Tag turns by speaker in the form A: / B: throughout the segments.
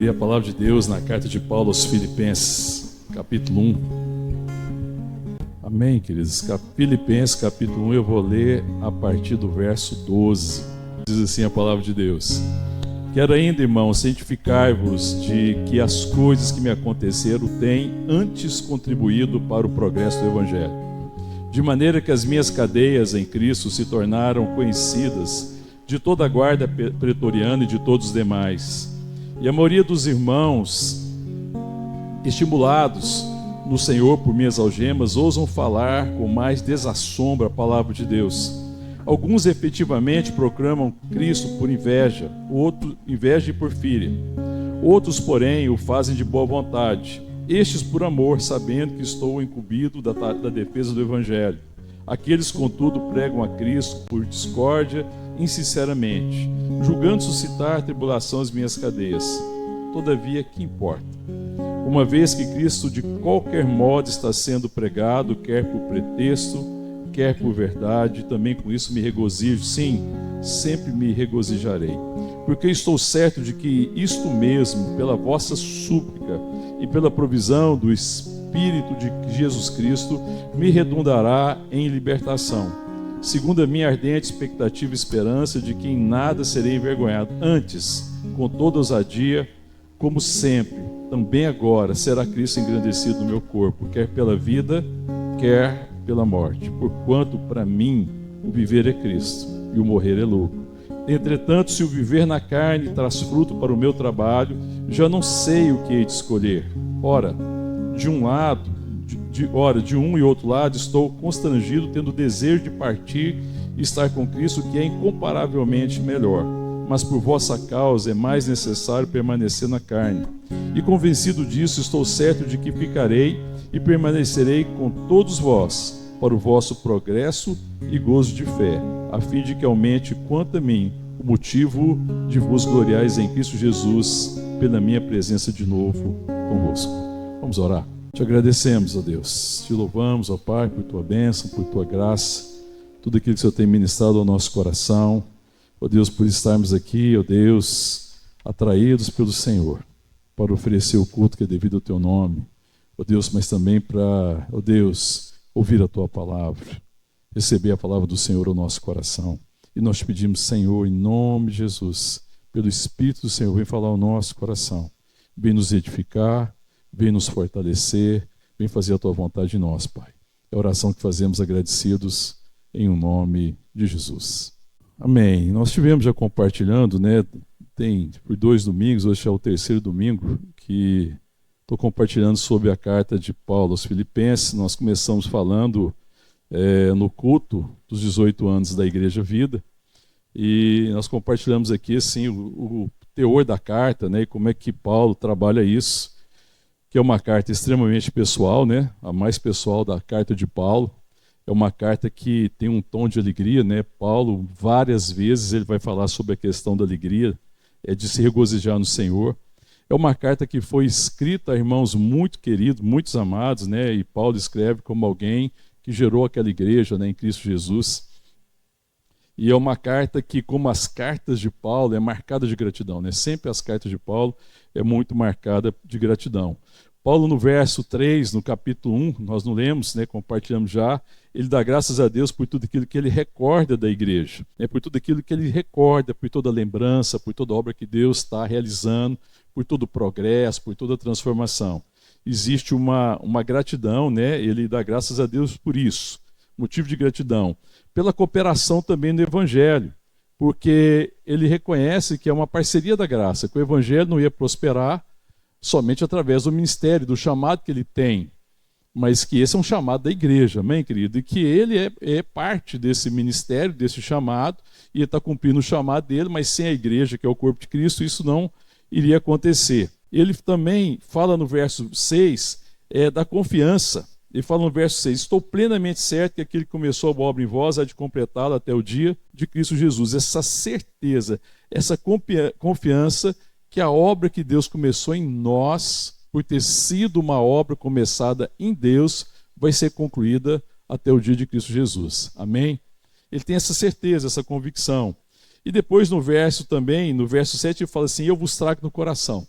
A: E a palavra de Deus na carta de Paulo aos Filipenses, capítulo 1. Amém, queridos? Filipenses, capítulo 1, eu vou ler a partir do verso 12. Diz assim a palavra de Deus: Quero ainda, irmãos, cientificar-vos de que as coisas que me aconteceram têm antes contribuído para o progresso do Evangelho, de maneira que as minhas cadeias em Cristo se tornaram conhecidas de toda a guarda pretoriana e de todos os demais. E a maioria dos irmãos, estimulados no Senhor por minhas algemas, ousam falar com mais desassombro a palavra de Deus. Alguns efetivamente proclamam Cristo por inveja, outros inveja e porfíria. Outros, porém, o fazem de boa vontade. Estes por amor, sabendo que estou incumbido da defesa do Evangelho. Aqueles, contudo, pregam a Cristo por discórdia, insinceramente, julgando suscitar tribulação às minhas cadeias. Todavia, que importa? Uma vez que Cristo de qualquer modo está sendo pregado, quer por pretexto, quer por verdade, também com isso me regozijo. Sim, sempre me regozijarei, porque estou certo de que isto mesmo, pela vossa súplica e pela provisão do Espírito de Jesus Cristo, me redundará em libertação, segundo a minha ardente expectativa e esperança de que em nada serei envergonhado. Antes, com toda ousadia, como sempre, também agora será Cristo engrandecido no meu corpo, quer pela vida, quer pela morte. Porquanto, para mim, o viver é Cristo e o morrer é lucro. Entretanto, se o viver na carne traz fruto para o meu trabalho, já não sei o que hei de escolher. Ora, de um e outro lado, estou constrangido, tendo desejo de partir e estar com Cristo, que é incomparavelmente melhor. Mas por vossa causa é mais necessário permanecer na carne. E convencido disso, estou certo de que ficarei e permanecerei com todos vós, para o vosso progresso e gozo de fé, a fim de que aumente quanto a mim o motivo de vos gloriais em Cristo Jesus, pela minha presença de novo convosco. Vamos orar. Te agradecemos, ó Deus, te louvamos, ó Pai, por tua bênção, por tua graça, tudo aquilo que o Senhor tem ministrado ao nosso coração, ó Deus, por estarmos aqui, ó Deus, atraídos pelo Senhor, para oferecer o culto que é devido ao teu nome, ó Deus, mas também para, ó Deus, ouvir a tua palavra, receber a palavra do Senhor ao nosso coração. E nós te pedimos, Senhor, em nome de Jesus, pelo Espírito do Senhor, vem falar ao nosso coração, vem nos edificar, vem nos fortalecer, vem fazer a tua vontade em nós, Pai. É a oração que fazemos agradecidos em o nome de Jesus. Amém. Nós estivemos já compartilhando, tem por 2 domingos, hoje é o 3º domingo, que estou compartilhando sobre a carta de Paulo aos Filipenses. Nós começamos falando no culto dos 18 anos da Igreja Vida, e nós compartilhamos aqui assim, o teor da carta, e como é que Paulo trabalha isso, que é uma carta extremamente pessoal, a mais pessoal da carta de Paulo. É uma carta que tem um tom de alegria, Paulo, várias vezes, ele vai falar sobre a questão da alegria, de se regozijar no Senhor. É uma carta que foi escrita a irmãos muito queridos, muitos amados, e Paulo escreve como alguém que gerou aquela igreja, em Cristo Jesus. E é uma carta que, como as cartas de Paulo, é marcada de gratidão, Sempre as cartas de Paulo é muito marcada de gratidão. Paulo, no verso 3, no capítulo 1, nós não lemos, compartilhamos já, ele dá graças a Deus por tudo aquilo que ele recorda da igreja, por tudo aquilo que ele recorda, por toda a lembrança, por toda a obra que Deus está realizando, por todo o progresso, por toda a transformação. Existe uma gratidão, ele dá graças a Deus por isso, motivo de gratidão. Pela cooperação também no Evangelho, porque ele reconhece que é uma parceria da graça, que o Evangelho não ia prosperar somente através do ministério, do chamado que ele tem, mas que esse é um chamado da igreja, amém, querido? E que ele é parte desse ministério, desse chamado, e ele está cumprindo o chamado dele, mas sem a igreja, que é o corpo de Cristo, isso não iria acontecer. Ele também fala no verso 6 da confiança. Ele fala no verso 6, estou plenamente certo que aquele que começou a boa obra em vós há de completá-la até o dia de Cristo Jesus. Essa certeza, essa confiança que a obra que Deus começou em nós, por ter sido uma obra começada em Deus, vai ser concluída até o dia de Cristo Jesus. Amém? Ele tem essa certeza, essa convicção. E depois no verso 7, ele fala assim, eu vos trago no coração.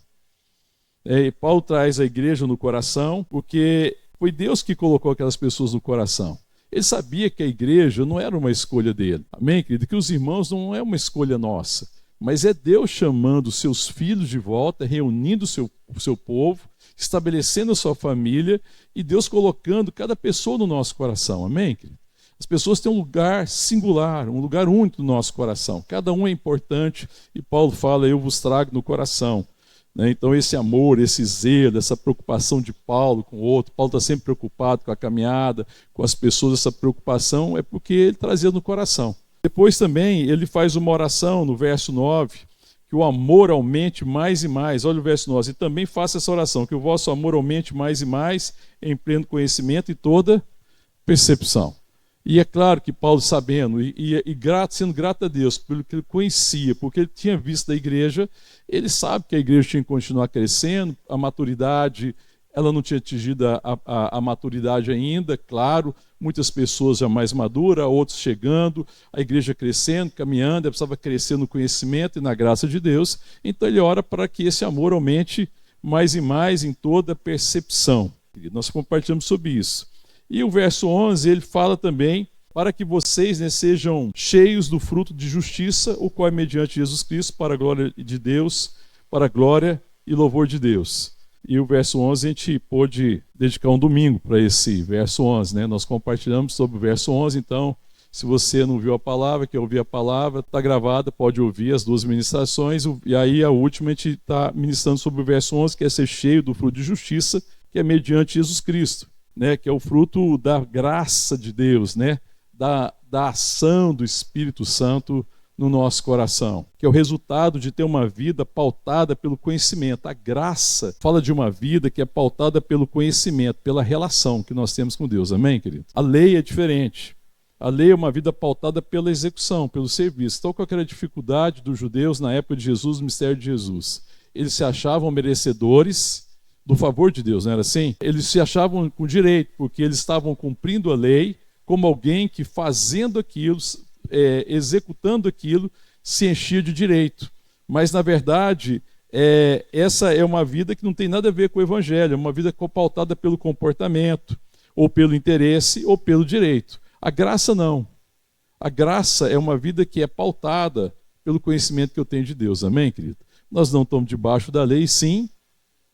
A: E Paulo traz a igreja no coração, porque foi Deus que colocou aquelas pessoas no coração. Ele sabia que a igreja não era uma escolha dele. Amém, querido? Que os irmãos não é uma escolha nossa, mas é Deus chamando os seus filhos de volta, reunindo o seu povo, estabelecendo a sua família e Deus colocando cada pessoa no nosso coração. Amém, querido? As pessoas têm um lugar singular, um lugar único no nosso coração. Cada um é importante e Paulo fala, eu vos trago no coração. Então esse amor, esse zelo, essa preocupação de Paulo com o outro, Paulo está sempre preocupado com a caminhada, com as pessoas, essa preocupação é porque ele trazia no coração. Depois também ele faz uma oração no verso 9, que o amor aumente mais e mais. Olha o verso 9, e também faça essa oração, que o vosso amor aumente mais e mais em pleno conhecimento e toda percepção. E é claro que Paulo, sabendo sendo grato a Deus pelo que ele conhecia, porque ele tinha visto da igreja, ele sabe que a igreja tinha que continuar crescendo, a maturidade, ela não tinha atingido a maturidade ainda, claro, muitas pessoas já mais maduras, outros chegando, a igreja crescendo, caminhando, ela precisava crescer no conhecimento e na graça de Deus, então ele ora para que esse amor aumente mais e mais em toda percepção. Nós compartilhamos sobre isso. E o verso 11, ele fala também, para que vocês sejam cheios do fruto de justiça, o qual é mediante Jesus Cristo, para a glória de Deus, para a glória e louvor de Deus. E o verso 11 a gente pôde dedicar um domingo para esse verso 11, né? Nós compartilhamos sobre o verso 11, então, se você não viu a palavra, quer ouvir a palavra, está gravada, pode ouvir as duas ministrações, e aí a última a gente está ministrando sobre o verso 11, que é ser cheio do fruto de justiça, que é mediante Jesus Cristo. Né, que é o fruto da graça de Deus, né, da ação do Espírito Santo no nosso coração, que é o resultado de ter uma vida pautada pelo conhecimento. A graça fala de uma vida que é pautada pelo conhecimento, pela relação que nós temos com Deus. Amém, querido? A lei é diferente. A lei é uma vida pautada pela execução, pelo serviço. Então, qual era a dificuldade dos judeus na época de Jesus, no mistério de Jesus? Eles se achavam merecedores do favor de Deus, não era assim? Eles se achavam com direito, porque eles estavam cumprindo a lei como alguém que fazendo aquilo, executando aquilo, se enchia de direito. Mas, na verdade, essa é uma vida que não tem nada a ver com o Evangelho, é uma vida pautada pelo comportamento, ou pelo interesse, ou pelo direito. A graça não. A graça é uma vida que é pautada pelo conhecimento que eu tenho de Deus. Amém, querido? Nós não estamos debaixo da lei, sim,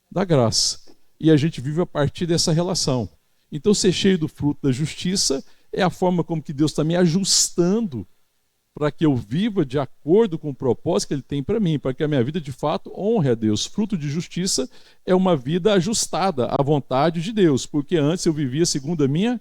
A: da graça. E a gente vive a partir dessa relação. Então, ser cheio do fruto da justiça é a forma como que Deus está me ajustando para que eu viva de acordo com o propósito que Ele tem para mim, para que a minha vida de fato honre a Deus. Fruto de justiça é uma vida ajustada à vontade de Deus, porque antes eu vivia segundo a minha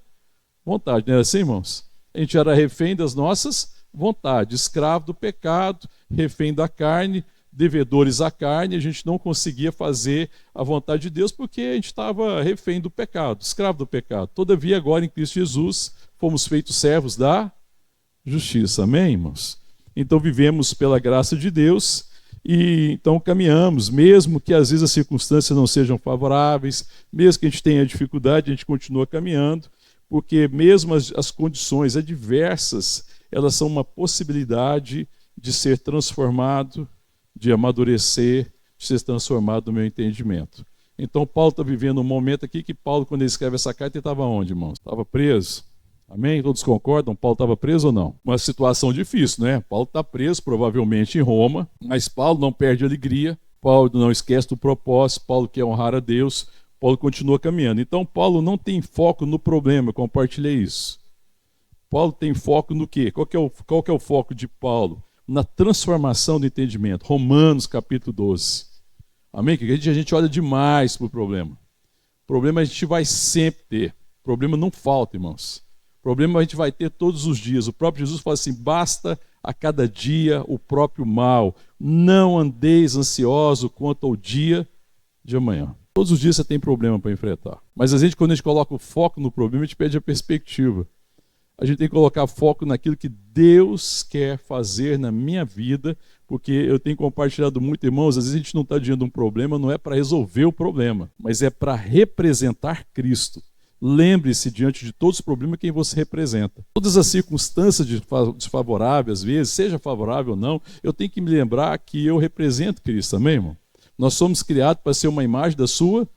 A: vontade. Não era assim, irmãos? A gente era refém das nossas vontades, escravo do pecado, refém da carne, devedores à carne, a gente não conseguia fazer a vontade de Deus porque a gente estava refém do pecado, escravo do pecado. Todavia, agora em Cristo Jesus, fomos feitos servos da justiça. Amém, irmãos? Então vivemos pela graça de Deus e então caminhamos, mesmo que às vezes as circunstâncias não sejam favoráveis, mesmo que a gente tenha dificuldade, a gente continua caminhando, porque mesmo as condições adversas, elas são uma possibilidade de ser transformado, de amadurecer, de ser transformado no meu entendimento. Então Paulo está vivendo um momento aqui que Paulo, quando ele escreve essa carta, ele estava onde, irmãos? Estava preso. Amém? Todos concordam? Paulo estava preso ou não? Uma situação difícil, né? Paulo está preso, provavelmente em Roma, mas Paulo não perde a alegria, Paulo não esquece do propósito, Paulo quer honrar a Deus, Paulo continua caminhando. Então Paulo não tem foco no problema, eu compartilhei isso. Paulo tem foco no quê? Qual que é o foco de Paulo? Na transformação do entendimento. Romanos capítulo 12. Amém? Que a gente olha demais para o problema. Problema a gente vai sempre ter. Problema não falta, irmãos. Problema a gente vai ter todos os dias. O próprio Jesus fala assim, basta a cada dia o próprio mal. Não andeis ansioso quanto ao dia de amanhã. Todos os dias você tem problema para enfrentar. Mas quando a gente coloca o foco no problema, a gente perde a perspectiva. A gente tem que colocar foco naquilo que Deus quer fazer na minha vida, porque eu tenho compartilhado muito, irmãos, às vezes a gente não está diante de um problema, não é para resolver o problema, mas é para representar Cristo. Lembre-se, diante de todos os problemas, quem você representa. Todas as circunstâncias desfavoráveis, às vezes, seja favorável ou não, eu tenho que me lembrar que eu represento Cristo, amém, irmão? Nós somos criados para ser uma imagem da sua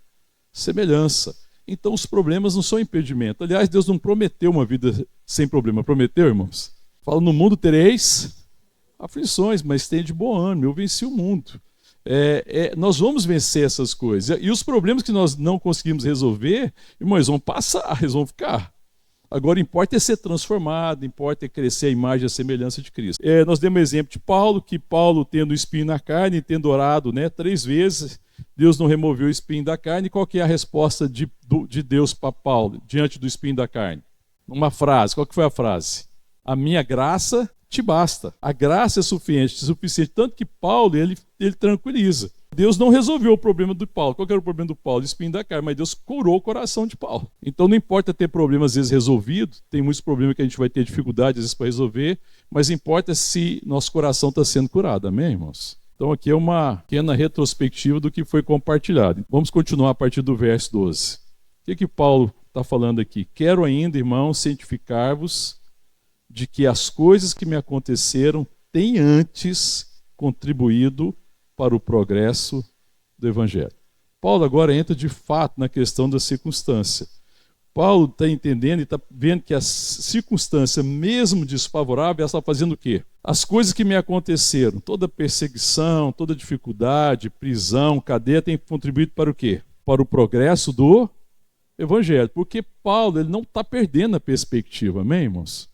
A: semelhança. Então os problemas não são impedimento. Aliás, Deus não prometeu uma vida sem problema. Prometeu, irmãos? Fala, no mundo tereis aflições, mas tenha de bom ânimo, eu venci o mundo. Nós vamos vencer essas coisas. E os problemas que nós não conseguimos resolver, irmãos, vão passar, eles vão ficar. Agora, importa é ser transformado, importa é crescer a imagem e a semelhança de Cristo. Nós demos um exemplo de Paulo, que Paulo, tendo o espinho na carne, tendo orado 3 vezes, Deus não removeu o espinho da carne. Qual que é a resposta de Deus para Paulo, diante do espinho da carne? Uma frase, qual que foi a frase? A minha graça te basta. A graça é suficiente. Tanto que Paulo, ele tranquiliza. Deus não resolveu o problema do Paulo. Qual que era o problema do Paulo? O espinho da carne. Mas Deus curou o coração de Paulo. Então não importa ter problemas às vezes resolvidos. Tem muitos problemas que a gente vai ter dificuldade às vezes para resolver. Mas importa se nosso coração está sendo curado. Amém, irmãos? Então aqui é uma pequena retrospectiva do que foi compartilhado. Vamos continuar a partir do verso 12. O que Paulo está falando aqui? Quero ainda, irmãos, cientificar-vos de que as coisas que me aconteceram têm antes contribuído para o progresso do Evangelho. Paulo agora entra de fato na questão da circunstância. Paulo está entendendo e está vendo que a circunstância, mesmo desfavorável, ela está fazendo o quê? As coisas que me aconteceram, toda perseguição, toda dificuldade, prisão, cadeia, tem contribuído para o quê? Para o progresso do Evangelho. Porque Paulo ele não está perdendo a perspectiva, amém, irmãos?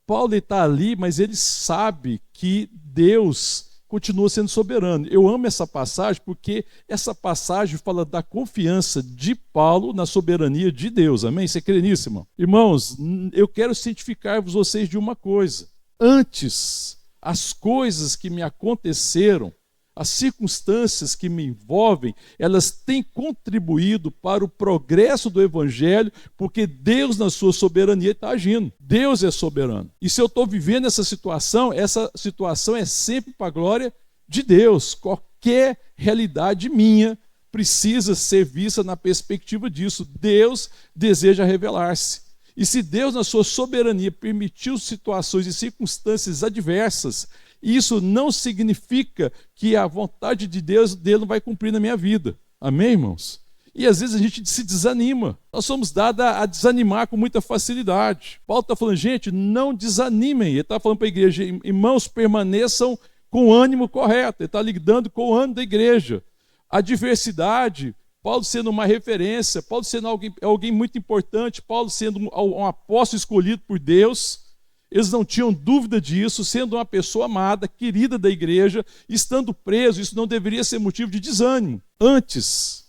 A: Paulo está ali, mas ele sabe que Deus continua sendo soberano. Eu amo essa passagem porque essa passagem fala da confiança de Paulo na soberania de Deus. Amém? Você crê nisso, irmão? Irmãos, eu quero cientificar-vos vocês de uma coisa. Antes, as coisas que me aconteceram, as circunstâncias que me envolvem, elas têm contribuído para o progresso do Evangelho, porque Deus, na sua soberania, está agindo. Deus é soberano. E se eu estou vivendo essa situação é sempre para a glória de Deus. Qualquer realidade minha precisa ser vista na perspectiva disso. Deus deseja revelar-se. E se Deus, na sua soberania, permitiu situações e circunstâncias adversas, isso não significa que a vontade de Deus dele não vai cumprir na minha vida. Amém, irmãos? E às vezes a gente se desanima. Nós somos dados a desanimar com muita facilidade. Paulo está falando, gente, não desanimem. Ele está falando para a igreja, irmãos, permaneçam com o ânimo correto. Ele está lidando com o ânimo da igreja. A diversidade, Paulo sendo uma referência, Paulo sendo alguém muito importante, Paulo sendo um apóstolo escolhido por Deus. Eles não tinham dúvida disso, sendo uma pessoa amada, querida da igreja, estando preso, isso não deveria ser motivo de desânimo. Antes,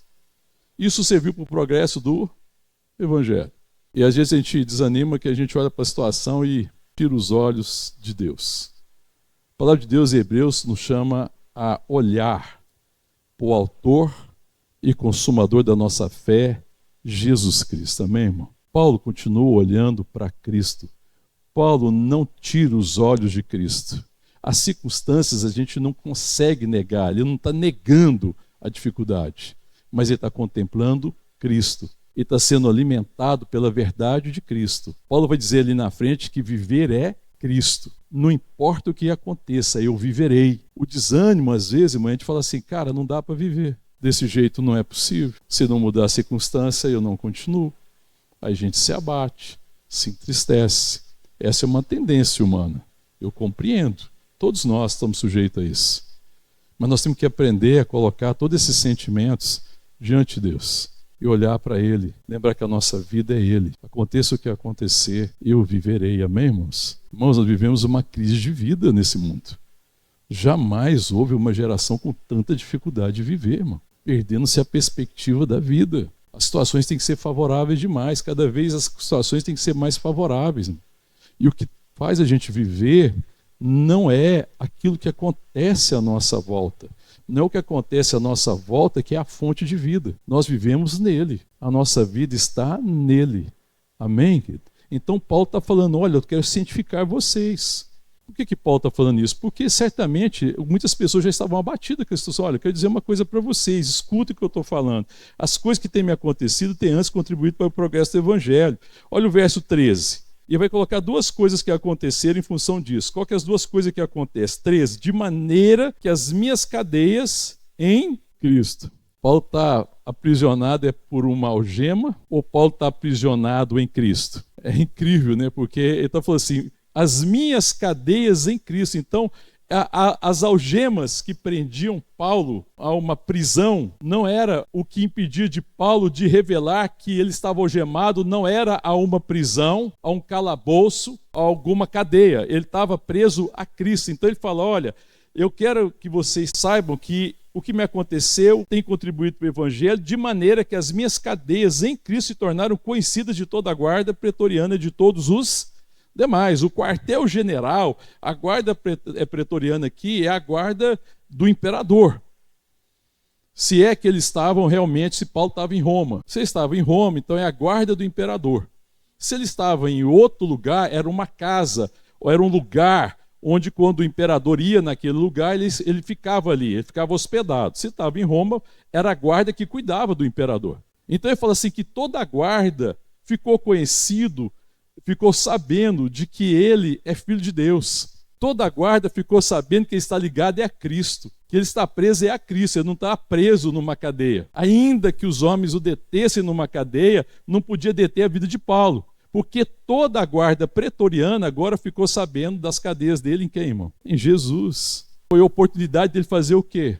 A: isso serviu para o progresso do Evangelho. E às vezes a gente desanima que a gente olha para a situação e tira os olhos de Deus. A palavra de Deus em Hebreus nos chama a olhar para o autor e consumador da nossa fé, Jesus Cristo. Amém, irmão? Paulo continua olhando para Cristo. Paulo não tira os olhos de Cristo. As circunstâncias a gente não consegue negar, ele não está negando a dificuldade, mas ele está contemplando Cristo. Ele está sendo alimentado pela verdade de Cristo. Paulo vai dizer ali na frente que viver é Cristo. Não importa o que aconteça, eu viverei. O desânimo, às vezes, irmão, a gente fala assim, cara, não dá para viver. Desse jeito não é possível. Se não mudar a circunstância, eu não continuo. Aí a gente se abate, se entristece. Essa é uma tendência humana. Eu compreendo. Todos nós estamos sujeitos a isso. Mas nós temos que aprender a colocar todos esses sentimentos diante de Deus e olhar para Ele. Lembrar que a nossa vida é Ele. Aconteça o que acontecer, eu viverei. Amém, irmãos? Irmãos, nós vivemos uma crise de vida nesse mundo. Jamais houve uma geração com tanta dificuldade de viver, irmão. Perdendo-se a perspectiva da vida. As situações têm que ser favoráveis demais. Cada vez as situações têm que ser mais favoráveis, irmão. E o que faz a gente viver não é aquilo que acontece à nossa volta. Não é o que acontece à nossa volta que é a fonte de vida. Nós vivemos nele. A nossa vida está nele. Amém, querido? Então Paulo está falando, olha, eu quero cientificar vocês. Por que Paulo está falando isso? Porque certamente muitas pessoas já estavam abatidas com a situação. Olha, eu quero dizer uma coisa para vocês, escutem o que eu estou falando. As coisas que têm me acontecido têm antes contribuído para o progresso do Evangelho. Olha o verso 13. E vai colocar 2 coisas que aconteceram em função disso. Qual que é as 2 coisas que acontecem? 13. De maneira que as minhas cadeias em Cristo. Paulo está aprisionado por uma algema ou Paulo está aprisionado em Cristo? É incrível, né? Porque ele está falando assim, as minhas cadeias em Cristo. Então, as algemas que prendiam Paulo a uma prisão não era o que impedia de Paulo de revelar que ele estava algemado, não era a uma prisão, a um calabouço, a alguma cadeia. Ele estava preso a Cristo. Então ele fala, olha, eu quero que vocês saibam que o que me aconteceu tem contribuído para o Evangelho, de maneira que as minhas cadeias em Cristo se tornaram conhecidas de toda a guarda pretoriana e de todos os demais. O quartel-general, a guarda pretoriana aqui é a guarda do imperador. Se é que eles estavam realmente, se Paulo estava em Roma. Se ele estava em Roma, então é a guarda do imperador. Se ele estava em outro lugar, era uma casa, ou era um lugar onde quando o imperador ia naquele lugar, ele ficava ali, ele ficava hospedado. Se estava em Roma, era a guarda que cuidava do imperador. Então ele fala assim que toda a guarda ficou conhecido, ficou sabendo de que ele é filho de Deus. Toda a guarda ficou sabendo que ele está ligado a Cristo, que ele está preso a Cristo, ele não está preso numa cadeia. Ainda que os homens o detessem numa cadeia, não podia deter a vida de Paulo, porque toda a guarda pretoriana agora ficou sabendo das cadeias dele em quem, irmão? Em Jesus. Foi a oportunidade dele fazer o quê?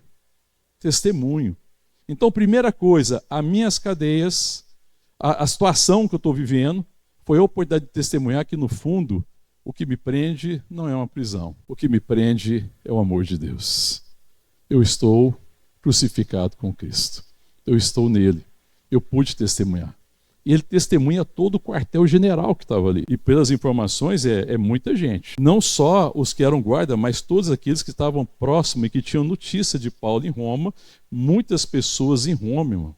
A: Testemunho. Então, primeira coisa, as minhas cadeias, a situação que eu estou vivendo, foi a oportunidade de testemunhar que, no fundo, o que me prende não é uma prisão. O que me prende é o amor de Deus. Eu estou crucificado com Cristo. Eu estou nele. Eu pude testemunhar. E ele testemunha todo o quartel-general que estava ali. E pelas informações, é muita gente. Não só os que eram guarda, mas todos aqueles que estavam próximos e que tinham notícia de Paulo em Roma. Muitas pessoas em Roma, irmão,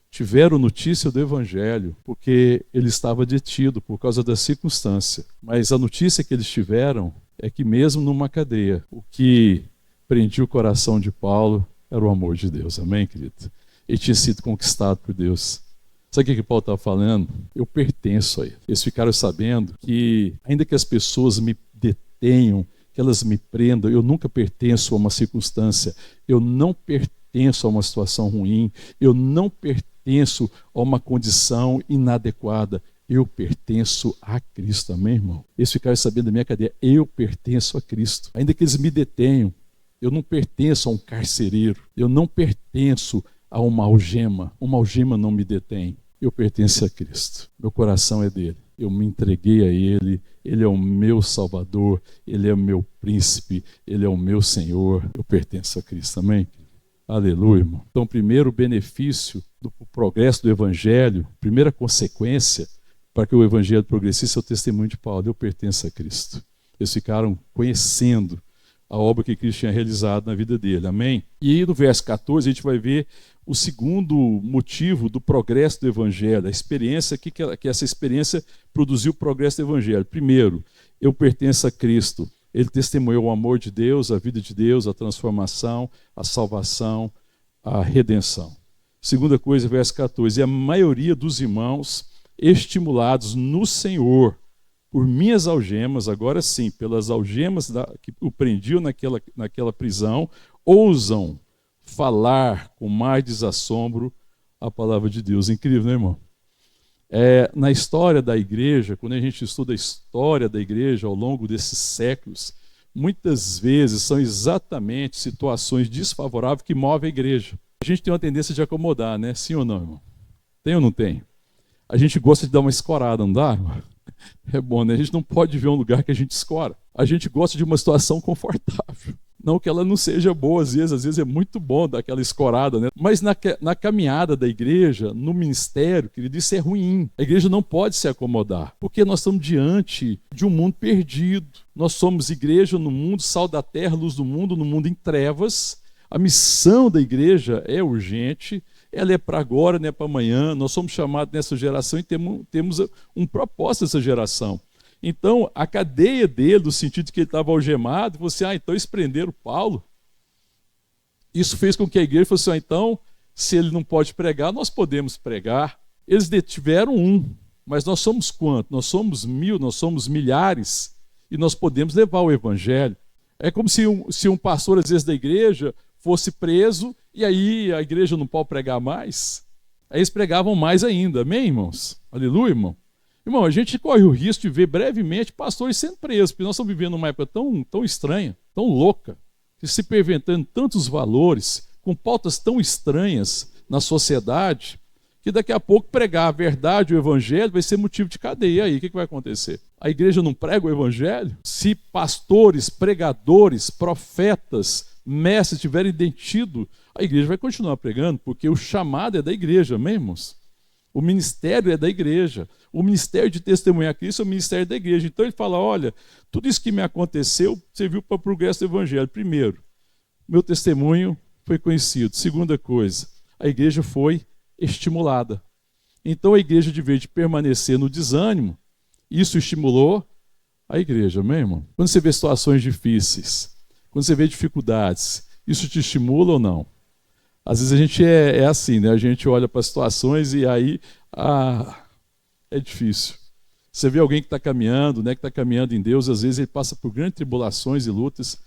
A: tiveram notícia do Evangelho, porque ele estava detido por causa da circunstância. Mas a notícia que eles tiveram é que mesmo numa cadeia, o que prendia o coração de Paulo era o amor de Deus. Amém, querido? Ele tinha sido conquistado por Deus. Sabe o que Paulo estava falando? Eu pertenço a ele. Eles ficaram sabendo que, ainda que as pessoas me detenham, que elas me prendam, eu nunca pertenço a uma circunstância, eu não pertenço a uma situação ruim, eu não pertenço a uma condição inadequada, eu pertenço a Cristo, amém, irmão? Eles ficaram sabendo da minha cadeia, eu pertenço a Cristo. Ainda que eles me detenham, eu não pertenço a um carcereiro, eu não pertenço a uma algema não me detém. Eu pertenço a Cristo, meu coração é dele, eu me entreguei a ele, ele é o meu Salvador, ele é o meu príncipe, ele é o meu Senhor, eu pertenço a Cristo, amém? Aleluia, irmão. Então, primeiro benefício do progresso do Evangelho, primeira consequência para que o Evangelho progressisse é o testemunho de Paulo, eu pertenço a Cristo. Eles ficaram conhecendo a obra que Cristo tinha realizado na vida dele, amém? E aí no verso 14 a gente vai ver o segundo motivo do progresso do Evangelho, a experiência que essa experiência produziu o progresso do Evangelho. Primeiro, eu pertenço a Cristo. Ele testemunhou o amor de Deus, a vida de Deus, a transformação, a salvação, a redenção. Segunda coisa, verso 14, a maioria dos irmãos estimulados no Senhor por minhas algemas, agora sim, pelas algemas que o prendiam naquela prisão, ousam falar com mais desassombro a palavra de Deus. Incrível, né, irmão? Na história da igreja, quando a gente estuda a história da igreja ao longo desses séculos, muitas vezes são exatamente situações desfavoráveis que movem a igreja. A gente tem uma tendência de acomodar, né? Sim ou não, irmão? Tem ou não tem? A gente gosta de dar uma escorada, não dá, irmão? É bom, né? A gente não pode ver um lugar que a gente escora. A gente gosta de uma situação confortável. Não que ela não seja boa, às vezes é muito bom dar aquela escorada, né? Mas na caminhada da igreja, no ministério, querido, isso é ruim. A igreja não pode se acomodar, porque nós estamos diante de um mundo perdido. Nós somos igreja no mundo, sal da terra, luz do mundo, no mundo em trevas. A missão da igreja é urgente, ela é para agora, não é para amanhã. Nós somos chamados nessa geração e temos um propósito dessa geração. Então, a cadeia dele, no sentido de que ele estava algemado, você, então eles prenderam Paulo. Isso fez com que a igreja fosse, então, se ele não pode pregar, nós podemos pregar. Eles detiveram mas nós somos quantos? Nós somos 1000, nós somos milhares, e nós podemos levar o evangelho. É como se um pastor, às vezes, da igreja, fosse preso, e aí a igreja não pode pregar mais. Aí eles pregavam mais ainda, amém, irmãos? Aleluia, irmão? Irmão, a gente corre o risco de ver brevemente pastores sendo presos, porque nós estamos vivendo uma época tão estranha, tão louca, que se pervertendo tantos valores, com pautas tão estranhas na sociedade, que daqui a pouco pregar a verdade, o evangelho, vai ser motivo de cadeia. E aí, o que vai acontecer? A igreja não prega o evangelho? Se pastores, pregadores, profetas, mestres tiverem detido, a igreja vai continuar pregando, porque o chamado é da igreja, amém, irmãos? O ministério é da igreja. O ministério de testemunhar a Cristo é o ministério da igreja. Então ele fala, olha, tudo isso que me aconteceu serviu para o progresso do evangelho. Primeiro, meu testemunho foi conhecido. Segunda coisa, a igreja foi estimulada. Então a igreja, de vez de permanecer no desânimo, isso estimulou a igreja, amém, irmão? Quando você vê situações difíceis, quando você vê dificuldades, isso te estimula ou não? Às vezes a gente é assim, né? A gente olha para situações e aí é difícil. Você vê alguém que está caminhando, né? Que está caminhando em Deus, às vezes ele passa por grandes tribulações e lutas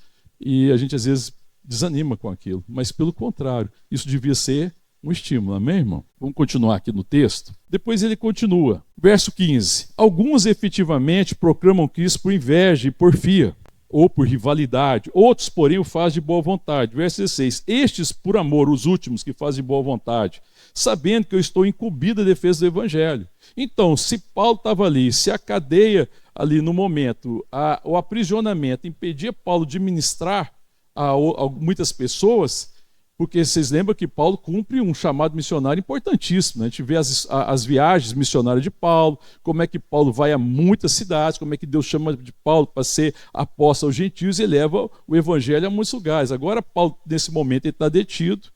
A: e a gente às vezes desanima com aquilo. Mas pelo contrário, isso devia ser um estímulo, amém, irmão? Vamos continuar aqui no texto. Depois ele continua. Verso 15. Alguns efetivamente proclamam Cristo por inveja e porfia, ou por rivalidade. Outros, porém, o fazem de boa vontade. Verso 16. Estes, por amor, os últimos que fazem de boa vontade, sabendo que eu estou incumbido da defesa do evangelho. Então, se Paulo estava ali, se a cadeia ali no momento, o aprisionamento impedia Paulo de ministrar a muitas pessoas, porque vocês lembram que Paulo cumpre um chamado missionário importantíssimo, né? A gente vê as viagens missionárias de Paulo, como é que Paulo vai a muitas cidades, como é que Deus chama de Paulo para ser apóstolo aos gentios e leva o evangelho a muitos lugares. Agora Paulo, nesse momento, ele está detido,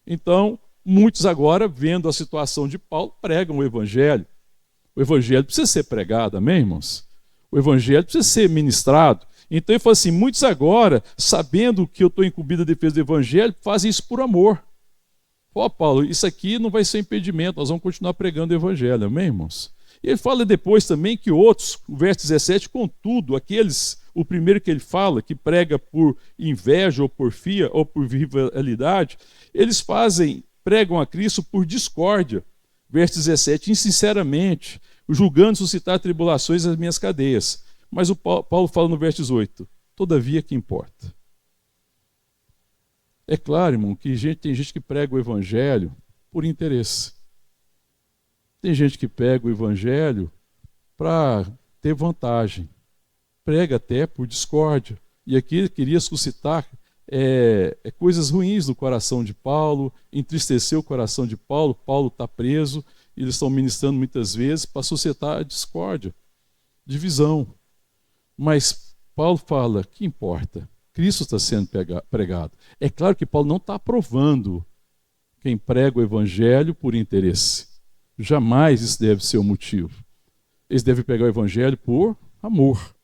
A: então muitos agora, vendo a situação de Paulo, pregam o evangelho. O evangelho precisa ser pregado, amém, irmãos? O evangelho precisa ser ministrado. Então ele fala assim, muitos agora, sabendo que eu estou incumbido da defesa do evangelho, fazem isso por amor. Ó, Paulo, isso aqui não vai ser impedimento, nós vamos continuar pregando o evangelho, amém, irmãos? E ele fala depois também que outros, o verso 17, contudo, aqueles, o primeiro que ele fala, que prega por inveja ou porfia ou por rivalidade, eles pregam a Cristo por discórdia. Verso 17, insinceramente, julgando suscitar tribulações nas minhas cadeias. Mas o Paulo fala no verso 18, todavia que importa. É claro, irmão, que tem gente que prega o evangelho por interesse. Tem gente que prega o evangelho para ter vantagem. Prega até por discórdia. E aqui ele queria suscitar coisas ruins no coração de Paulo, entristecer o coração de Paulo. Paulo está preso, e eles estão ministrando muitas vezes para suscitar a discórdia, divisão. Mas Paulo fala, que importa? Cristo está sendo pregado. É claro que Paulo não está aprovando quem prega o evangelho por interesse. Jamais isso deve ser o motivo. Eles devem pregar o evangelho por amor.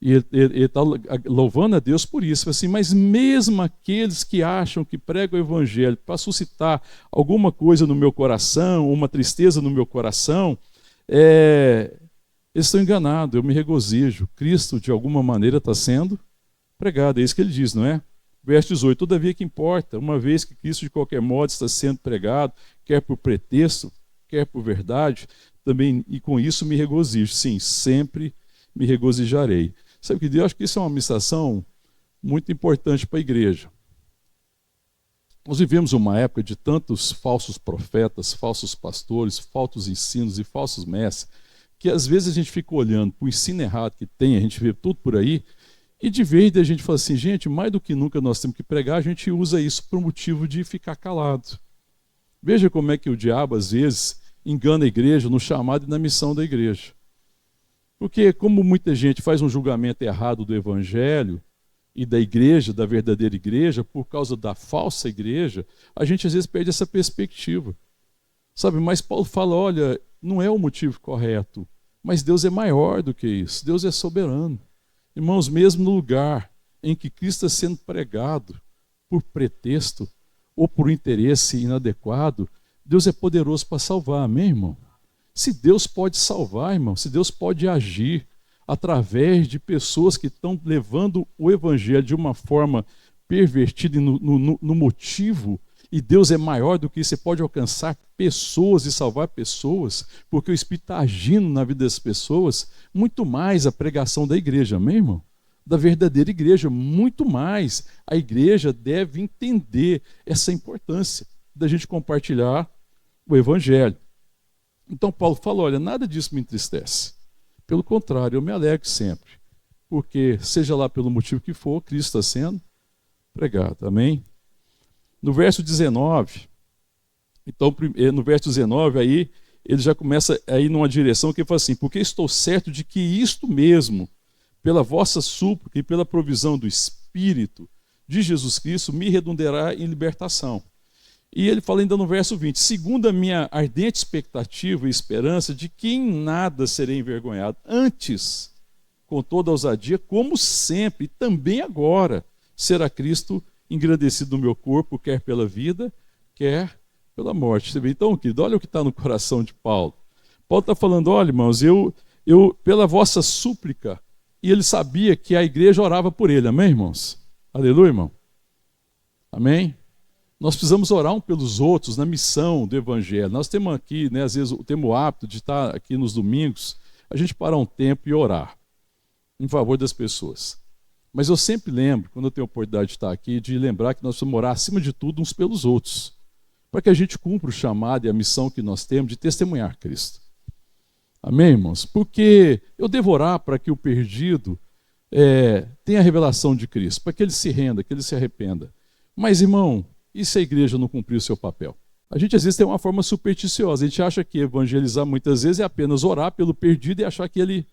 A: E ele está louvando a Deus por isso. Assim, mas mesmo aqueles que acham que pregam o evangelho para suscitar alguma coisa no meu coração, uma tristeza no meu coração, eles estão enganados, eu me regozijo. Cristo, de alguma maneira, está sendo pregado. É isso que ele diz, não é? Verso 18, todavia que importa, uma vez que Cristo, de qualquer modo, está sendo pregado, quer por pretexto, quer por verdade, também, e com isso me regozijo. Sim, sempre me regozijarei. Sabe o que eu acho que isso é uma ministração muito importante para a igreja. Nós vivemos uma época de tantos falsos profetas, falsos pastores, falsos ensinos e falsos mestres, que às vezes a gente fica olhando para o ensino errado que tem, a gente vê tudo por aí, e de vez de a gente falar assim, gente, mais do que nunca nós temos que pregar, a gente usa isso por motivo de ficar calado. Veja como é que o diabo às vezes engana a igreja no chamado e na missão da igreja. Porque como muita gente faz um julgamento errado do evangelho e da igreja, da verdadeira igreja, por causa da falsa igreja, a gente às vezes perde essa perspectiva. Sabe, mas Paulo fala, olha, não é o motivo correto, mas Deus é maior do que isso, Deus é soberano. Irmãos, mesmo no lugar em que Cristo está sendo pregado por pretexto ou por interesse inadequado, Deus é poderoso para salvar, amém, irmão? Se Deus pode salvar, irmão, se Deus pode agir através de pessoas que estão levando o evangelho de uma forma pervertida no motivo, e Deus é maior do que isso. Você pode alcançar pessoas e salvar pessoas, porque o Espírito está agindo na vida das pessoas, muito mais a pregação da igreja, amém, irmão? Da verdadeira igreja, muito mais. A igreja deve entender essa importância da gente compartilhar o Evangelho. Então Paulo fala, olha, nada disso me entristece. Pelo contrário, eu me alegro sempre, porque seja lá pelo motivo que for, Cristo está sendo pregado, amém? No verso 19, então no verso 19 aí, ele já começa a ir numa direção que ele fala assim, porque estou certo de que isto mesmo, pela vossa súplica e pela provisão do Espírito de Jesus Cristo, me redundará em libertação. E ele fala ainda no verso 20, segundo a minha ardente expectativa e esperança de que em nada serei envergonhado, antes, com toda a ousadia, como sempre, e também agora, será Cristo engrandecido no meu corpo, quer pela vida, quer pela morte. Você vê? Então, querido, olha o que está no coração de Paulo. Paulo está falando, olha, irmãos, eu pela vossa súplica, e ele sabia que a igreja orava por ele, amém, irmãos? Aleluia, irmão? Amém? Nós precisamos orar um pelos outros na missão do Evangelho. Nós temos aqui, às vezes, temos o hábito de estar aqui nos domingos, a gente parar um tempo e orar em favor das pessoas. Mas eu sempre lembro, quando eu tenho a oportunidade de estar aqui, de lembrar que nós precisamos orar, acima de tudo, uns pelos outros, para que a gente cumpra o chamado e a missão que nós temos de testemunhar Cristo. Amém, irmãos? Porque eu devo orar para que o perdido tenha a revelação de Cristo, para que ele se renda, que ele se arrependa. Mas, irmão, e se a igreja não cumprir o seu papel? A gente às vezes tem uma forma supersticiosa, a gente acha que evangelizar muitas vezes é apenas orar pelo perdido e achar que ele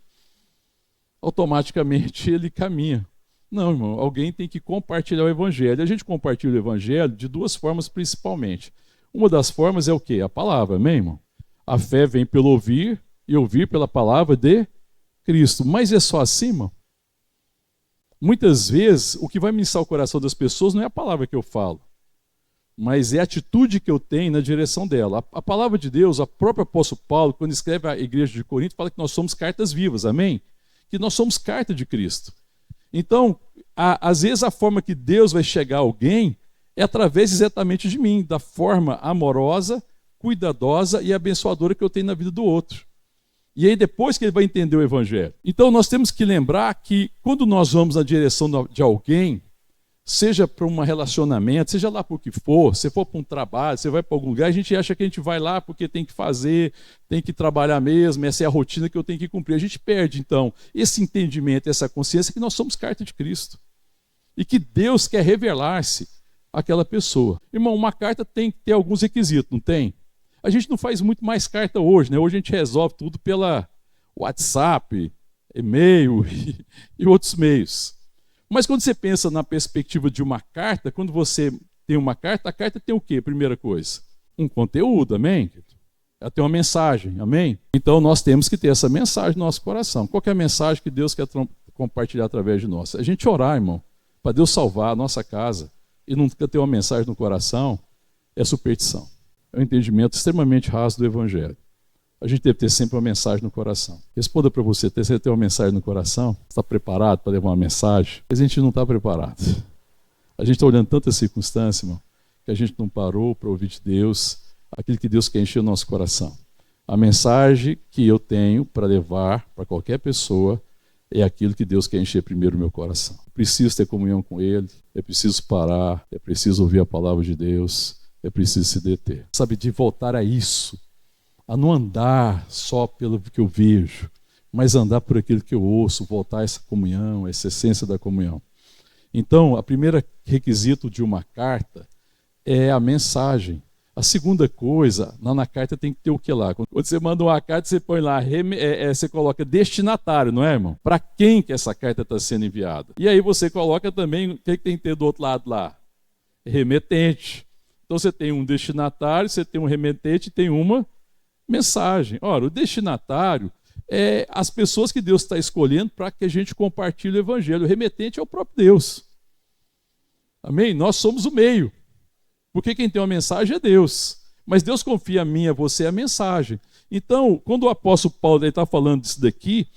A: automaticamente ele caminha. Não, irmão, alguém tem que compartilhar o evangelho. A gente compartilha o evangelho de duas formas principalmente. Uma das formas é o quê? A palavra, amém, irmão? A fé vem pelo ouvir e ouvir pela palavra de Cristo. Mas é só assim, irmão? Muitas vezes o que vai ministrar o coração das pessoas não é a palavra que eu falo, mas é a atitude que eu tenho na direção dela. A palavra de Deus, o próprio apóstolo Paulo, quando escreve a igreja de Corinto, fala que nós somos cartas vivas, amém? Que nós somos carta de Cristo. Então, às vezes a forma que Deus vai chegar a alguém é através exatamente de mim, da forma amorosa, cuidadosa e abençoadora que eu tenho na vida do outro. E aí depois que ele vai entender o Evangelho. Então nós temos que lembrar que quando nós vamos na direção de alguém, seja para um relacionamento, seja lá por que for, se for para um trabalho, você vai para algum lugar, a gente acha que a gente vai lá porque tem que fazer, tem que trabalhar mesmo, essa é a rotina que eu tenho que cumprir. A gente perde, então, esse entendimento, essa consciência que nós somos carta de Cristo. E que Deus quer revelar-se àquela pessoa. Irmão, uma carta tem que ter alguns requisitos, não tem? A gente não faz muito mais carta hoje, né? Hoje a gente resolve tudo pela WhatsApp, e-mail e outros meios. Mas quando você pensa na perspectiva de uma carta, quando você tem uma carta, a carta tem o quê? Primeira coisa, um conteúdo, amém? Ela tem uma mensagem, amém? Então nós temos que ter essa mensagem no nosso coração. Qual que é a mensagem que Deus quer compartilhar através de nós? A gente orar, irmão, para Deus salvar a nossa casa e nunca ter uma mensagem no coração, é superstição. É um entendimento extremamente raso do Evangelho. A gente deve ter sempre uma mensagem no coração. Responda para você, você tem uma mensagem no coração? Está preparado para levar uma mensagem? Mas a gente não está preparado. A gente está olhando tantas circunstâncias, irmão, que a gente não parou para ouvir de Deus aquilo que Deus quer encher o nosso coração. A mensagem que eu tenho para levar para qualquer pessoa é aquilo que Deus quer encher primeiro o meu coração. Eu preciso ter comunhão com Ele, é preciso parar, é preciso ouvir a palavra de Deus, é preciso se deter. Sabe, de voltar a isso, a não andar só pelo que eu vejo, mas andar por aquilo que eu ouço, voltar a essa comunhão, essa essência da comunhão. Então, a primeira requisito de uma carta é a mensagem. A segunda coisa, na carta tem que ter o que lá? Quando você manda uma carta, você põe lá, você coloca destinatário, não é, irmão? Para quem que essa carta está sendo enviada? E aí você coloca também, o que tem que ter do outro lado lá? Remetente. Então você tem um destinatário, você tem um remetente e tem uma mensagem. Ora, o destinatário é as pessoas que Deus está escolhendo para que a gente compartilhe o Evangelho. O remetente é o próprio Deus. Amém? Nós somos o meio. Porque quem tem uma mensagem é Deus. Mas Deus confia a mim, a você, a mensagem. Então, quando o apóstolo Paulo está falando disso daqui,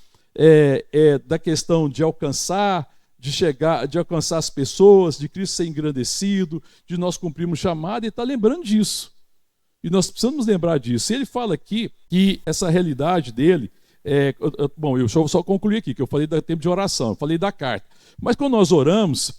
A: da questão de alcançar, de chegar, de alcançar as pessoas, de Cristo ser engrandecido, de nós cumprirmos o chamado, ele está lembrando disso. E nós precisamos lembrar disso. Ele fala aqui que essa realidade dele, bom, eu só concluir aqui, que eu falei do tempo de oração, eu falei da carta. Mas quando nós oramos,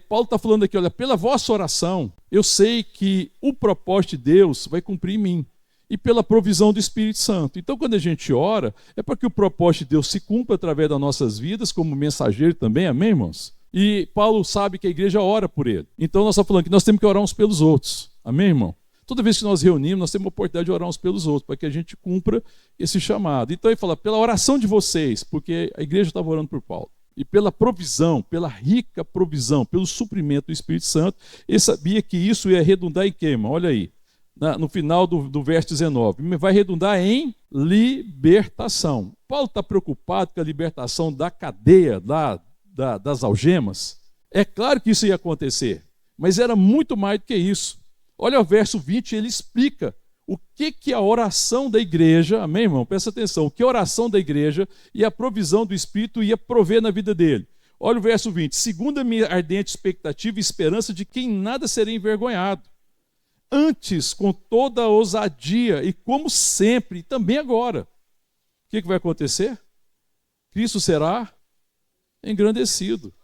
A: Paulo está falando aqui, olha, pela vossa oração, eu sei que o propósito de Deus vai cumprir em mim. E pela provisão do Espírito Santo. Então, quando a gente ora, é para que o propósito de Deus se cumpra através das nossas vidas, como mensageiro também, amém, irmãos? E Paulo sabe que a igreja ora por ele. Então, nós estamos falando que nós temos que orar uns pelos outros, amém, irmão? Toda vez que nós reunimos, nós temos a oportunidade de orar uns pelos outros, para que a gente cumpra esse chamado. Então, ele fala, pela oração de vocês, porque a igreja estava orando por Paulo, e pela provisão, pela rica provisão, pelo suprimento do Espírito Santo, ele sabia que isso ia redundar em quê, irmão? Olha aí. No final do verso 19, vai redundar em libertação. Paulo está preocupado com a libertação da cadeia, das algemas. É claro que isso ia acontecer, mas era muito mais do que isso. Olha o verso 20, ele explica o que a oração da igreja, amém, irmão? Presta atenção, o que a oração da igreja e a provisão do Espírito ia prover na vida dele. Olha o verso 20, segundo a minha ardente expectativa e esperança de que em nada serei envergonhado. Antes, com toda a ousadia, e como sempre, e também agora. O que vai acontecer? Cristo será engrandecido.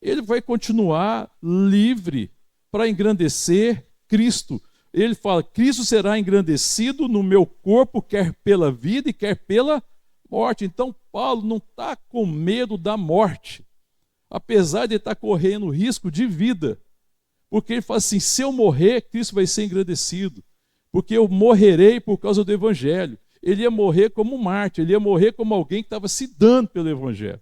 A: Ele vai continuar livre para engrandecer Cristo. Ele fala, Cristo será engrandecido no meu corpo, quer pela vida e quer pela morte. Então, Paulo não está com medo da morte, apesar de estar correndo risco de vida. Porque ele fala assim, se eu morrer, Cristo vai ser engrandecido. Porque eu morrerei por causa do Evangelho. Ele ia morrer como um mártir, ele ia morrer como alguém que estava se dando pelo Evangelho.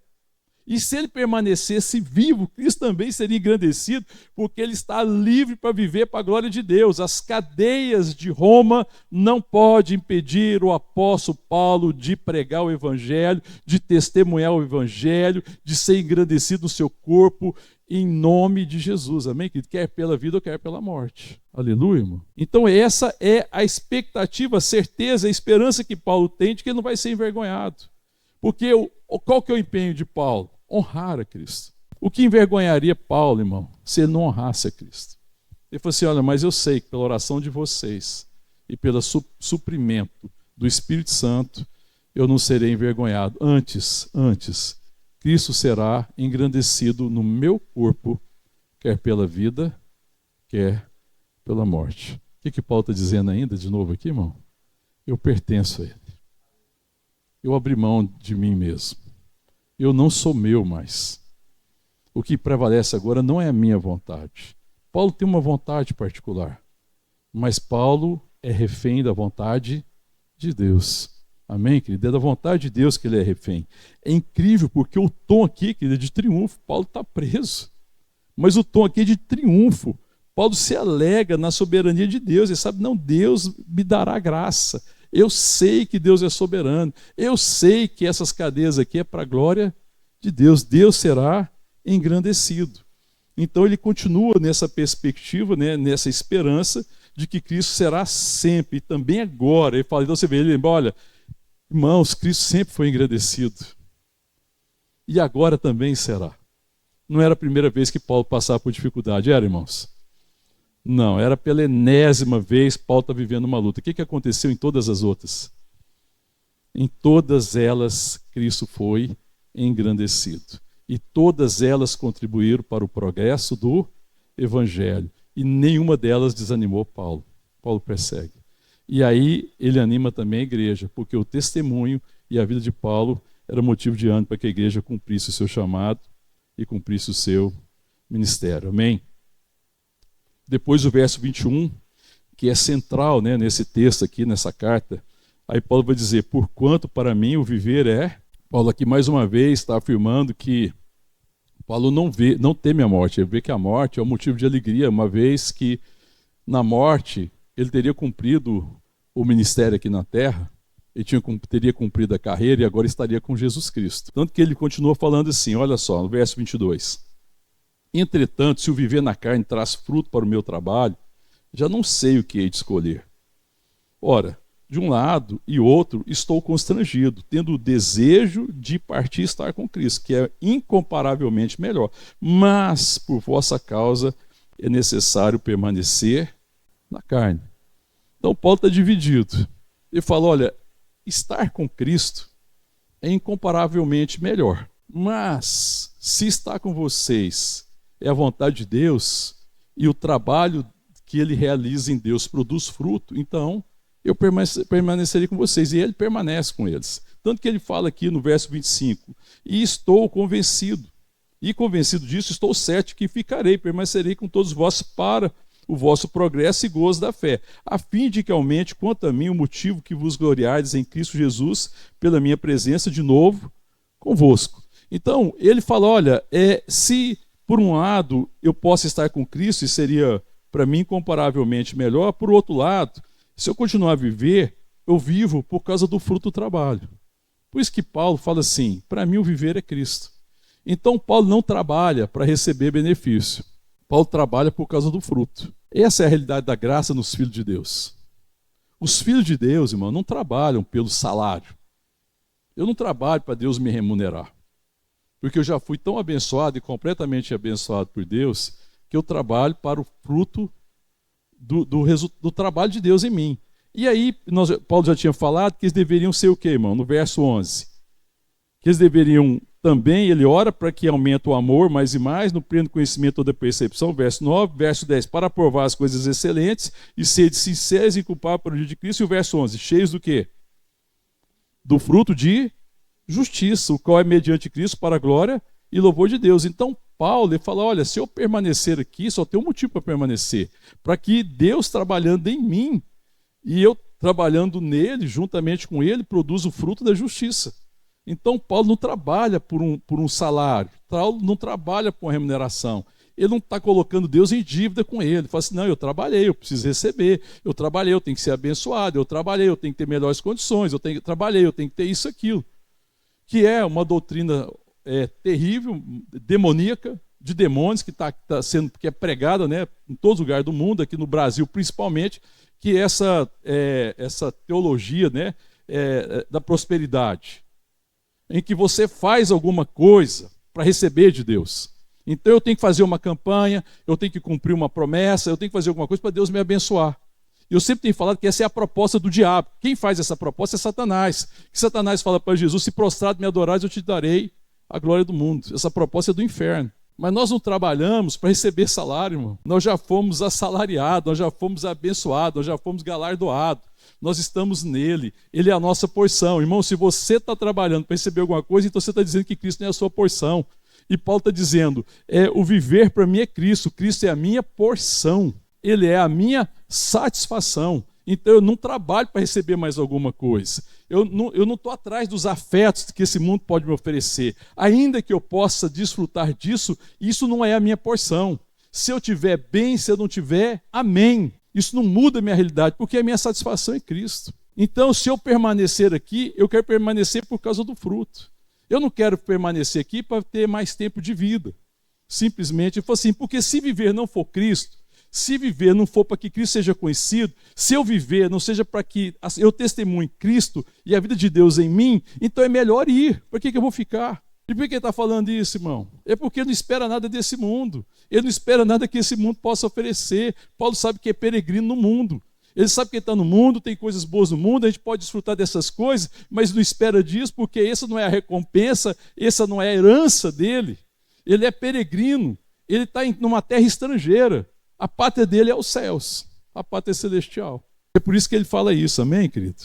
A: E se ele permanecesse vivo, Cristo também seria engrandecido, porque ele está livre para viver para a glória de Deus. As cadeias de Roma não podem impedir o apóstolo Paulo de pregar o Evangelho, de testemunhar o Evangelho, de ser engrandecido no seu corpo, em nome de Jesus, amém? Quer pela vida ou quer pela morte. Aleluia, irmão. Então essa é a expectativa, a certeza, a esperança que Paulo tem de que ele não vai ser envergonhado. Porque qual que é o empenho de Paulo? Honrar a Cristo. O que envergonharia Paulo, irmão, se ele não honrasse a Cristo? Ele falou assim, olha, mas eu sei que pela oração de vocês e pelo suprimento do Espírito Santo, eu não serei envergonhado. Antes, Cristo será engrandecido no meu corpo, quer pela vida, quer pela morte. O que Paulo está dizendo ainda, de novo aqui, irmão? Eu pertenço a Ele. Eu abri mão de mim mesmo. Eu não sou meu mais. O que prevalece agora não é a minha vontade. Paulo tem uma vontade particular, mas Paulo é refém da vontade de Deus. Amém, querido? É da vontade de Deus que ele é refém. É incrível, porque o tom aqui, querido, é de triunfo. Paulo está preso. Mas o tom aqui é de triunfo. Paulo se alega na soberania de Deus. Ele sabe, não, Deus me dará graça. Eu sei que Deus é soberano. Eu sei que essas cadeias aqui é para a glória de Deus. Deus será engrandecido. Então ele continua nessa perspectiva, né, nessa esperança de que Cristo será sempre, e também agora. Ele fala, então você vê, ele lembra, olha, irmãos, Cristo sempre foi engrandecido. E agora também será. Não era a primeira vez que Paulo passava por dificuldade, era, irmãos? Não, era pela enésima vez Paulo está vivendo uma luta. O que aconteceu em todas as outras? Em todas elas, Cristo foi engrandecido. E todas elas contribuíram para o progresso do Evangelho. E nenhuma delas desanimou Paulo. Paulo persegue. E aí ele anima também a igreja, porque o testemunho e a vida de Paulo era motivo de ânimo para que a igreja cumprisse o seu chamado e cumprisse o seu ministério. Amém? Depois o verso 21, que é central, né, nesse texto aqui, nessa carta, aí Paulo vai dizer, porquanto para mim o viver é... Paulo aqui mais uma vez está afirmando que Paulo não teme a morte, ele vê que a morte é um motivo de alegria, uma vez que na morte ele teria cumprido o ministério aqui na terra, ele teria cumprido a carreira e agora estaria com Jesus Cristo. Tanto que ele continua falando assim, olha só, no verso 22. Entretanto, se o viver na carne traz fruto para o meu trabalho, já não sei o que hei de escolher. Ora, de um lado e outro, estou constrangido, tendo o desejo de partir e estar com Cristo, que é incomparavelmente melhor. Mas, por vossa causa, é necessário permanecer na carne. Então, Paulo está dividido. Ele fala, olha, estar com Cristo é incomparavelmente melhor. Mas, se estar com vocês é a vontade de Deus, e o trabalho que ele realiza em Deus produz fruto, então eu permanecerei com vocês, e ele permanece com eles. Tanto que ele fala aqui no verso 25, e estou convencido, e convencido disso, estou certo que ficarei, permanecerei com todos vós para o vosso progresso e gozo da fé, a fim de que aumente quanto a mim o motivo que vos gloriardes em Cristo Jesus, pela minha presença de novo convosco. Então, ele fala, olha, se por um lado eu posso estar com Cristo e seria para mim incomparavelmente melhor, por outro lado, se eu continuar a viver, eu vivo por causa do fruto do trabalho. Por isso que Paulo fala assim, para mim o viver é Cristo. Então Paulo não trabalha para receber benefício. Paulo trabalha por causa do fruto. Essa é a realidade da graça nos filhos de Deus. Os filhos de Deus, irmão, não trabalham pelo salário. Eu não trabalho para Deus me remunerar. Porque eu já fui tão abençoado e completamente abençoado por Deus, que eu trabalho para o fruto do trabalho de Deus em mim. E aí, Paulo já tinha falado que eles deveriam ser o quê, irmão? No verso 11. Que eles deveriam também, ele ora para que aumente o amor mais e mais, no pleno conhecimento da percepção, verso 9, verso 10, para provar as coisas excelentes e sede sinceros e culpar para o dia de Cristo. E o verso 11, cheios do quê? Do fruto de justiça, o qual é mediante Cristo para a glória e louvor de Deus. Então, Paulo ele fala, olha, se eu permanecer aqui, só tem um motivo para permanecer, para que Deus trabalhando em mim e eu trabalhando nele, juntamente com ele, produza o fruto da justiça. Então, Paulo não trabalha por um salário, Paulo não trabalha por uma remuneração. Ele não está colocando Deus em dívida com ele. Ele fala assim, não, eu trabalhei, eu preciso receber, eu trabalhei, eu tenho que ser abençoado, eu trabalhei, eu tenho que ter melhores condições, eu trabalhei, eu tenho que ter isso, aquilo. Que é uma doutrina terrível, demoníaca, de demônios, que é pregada, né, em todo lugar do mundo, aqui no Brasil principalmente, que é essa teologia, né, da prosperidade, em que você faz alguma coisa para receber de Deus. Então eu tenho que fazer uma campanha, eu tenho que cumprir uma promessa, eu tenho que fazer alguma coisa para Deus me abençoar. Eu sempre tenho falado que essa é a proposta do diabo. Quem faz essa proposta é Satanás. Que Satanás fala para Jesus, se prostrado me adorares, eu te darei a glória do mundo. Essa proposta é do inferno. Mas nós não trabalhamos para receber salário, irmão. Nós já fomos assalariados, nós já fomos abençoados, nós já fomos galardoados. Nós estamos nele, ele é a nossa porção. Irmão, se você está trabalhando para receber alguma coisa, então você está dizendo que Cristo não é a sua porção. E Paulo está dizendo, o viver para mim é Cristo, Cristo é a minha porção, ele é a minha satisfação. Então eu não trabalho para receber mais alguma coisa. Eu não estou atrás dos afetos que esse mundo pode me oferecer. Ainda que eu possa desfrutar disso, isso não é a minha porção. Se eu tiver bem, se eu não tiver, amém. Isso não muda a minha realidade, porque a minha satisfação é Cristo. Então, se eu permanecer aqui, eu quero permanecer por causa do fruto. Eu não quero permanecer aqui para ter mais tempo de vida. Simplesmente, assim, porque se viver não for Cristo, se viver não for para que Cristo seja conhecido, se eu viver não seja para que eu testemunhe Cristo e a vida de Deus em mim, então é melhor ir. Por que eu vou ficar? E por que ele está falando isso, irmão? É porque ele não espera nada desse mundo. Ele não espera nada que esse mundo possa oferecer. Paulo sabe que é peregrino no mundo. Ele sabe que ele está no mundo, tem coisas boas no mundo, a gente pode desfrutar dessas coisas, mas não espera disso, porque essa não é a recompensa, essa não é a herança dele. Ele é peregrino, ele está numa terra estrangeira. A pátria dele é os céus, a pátria celestial. É por isso que ele fala isso, amém, querido?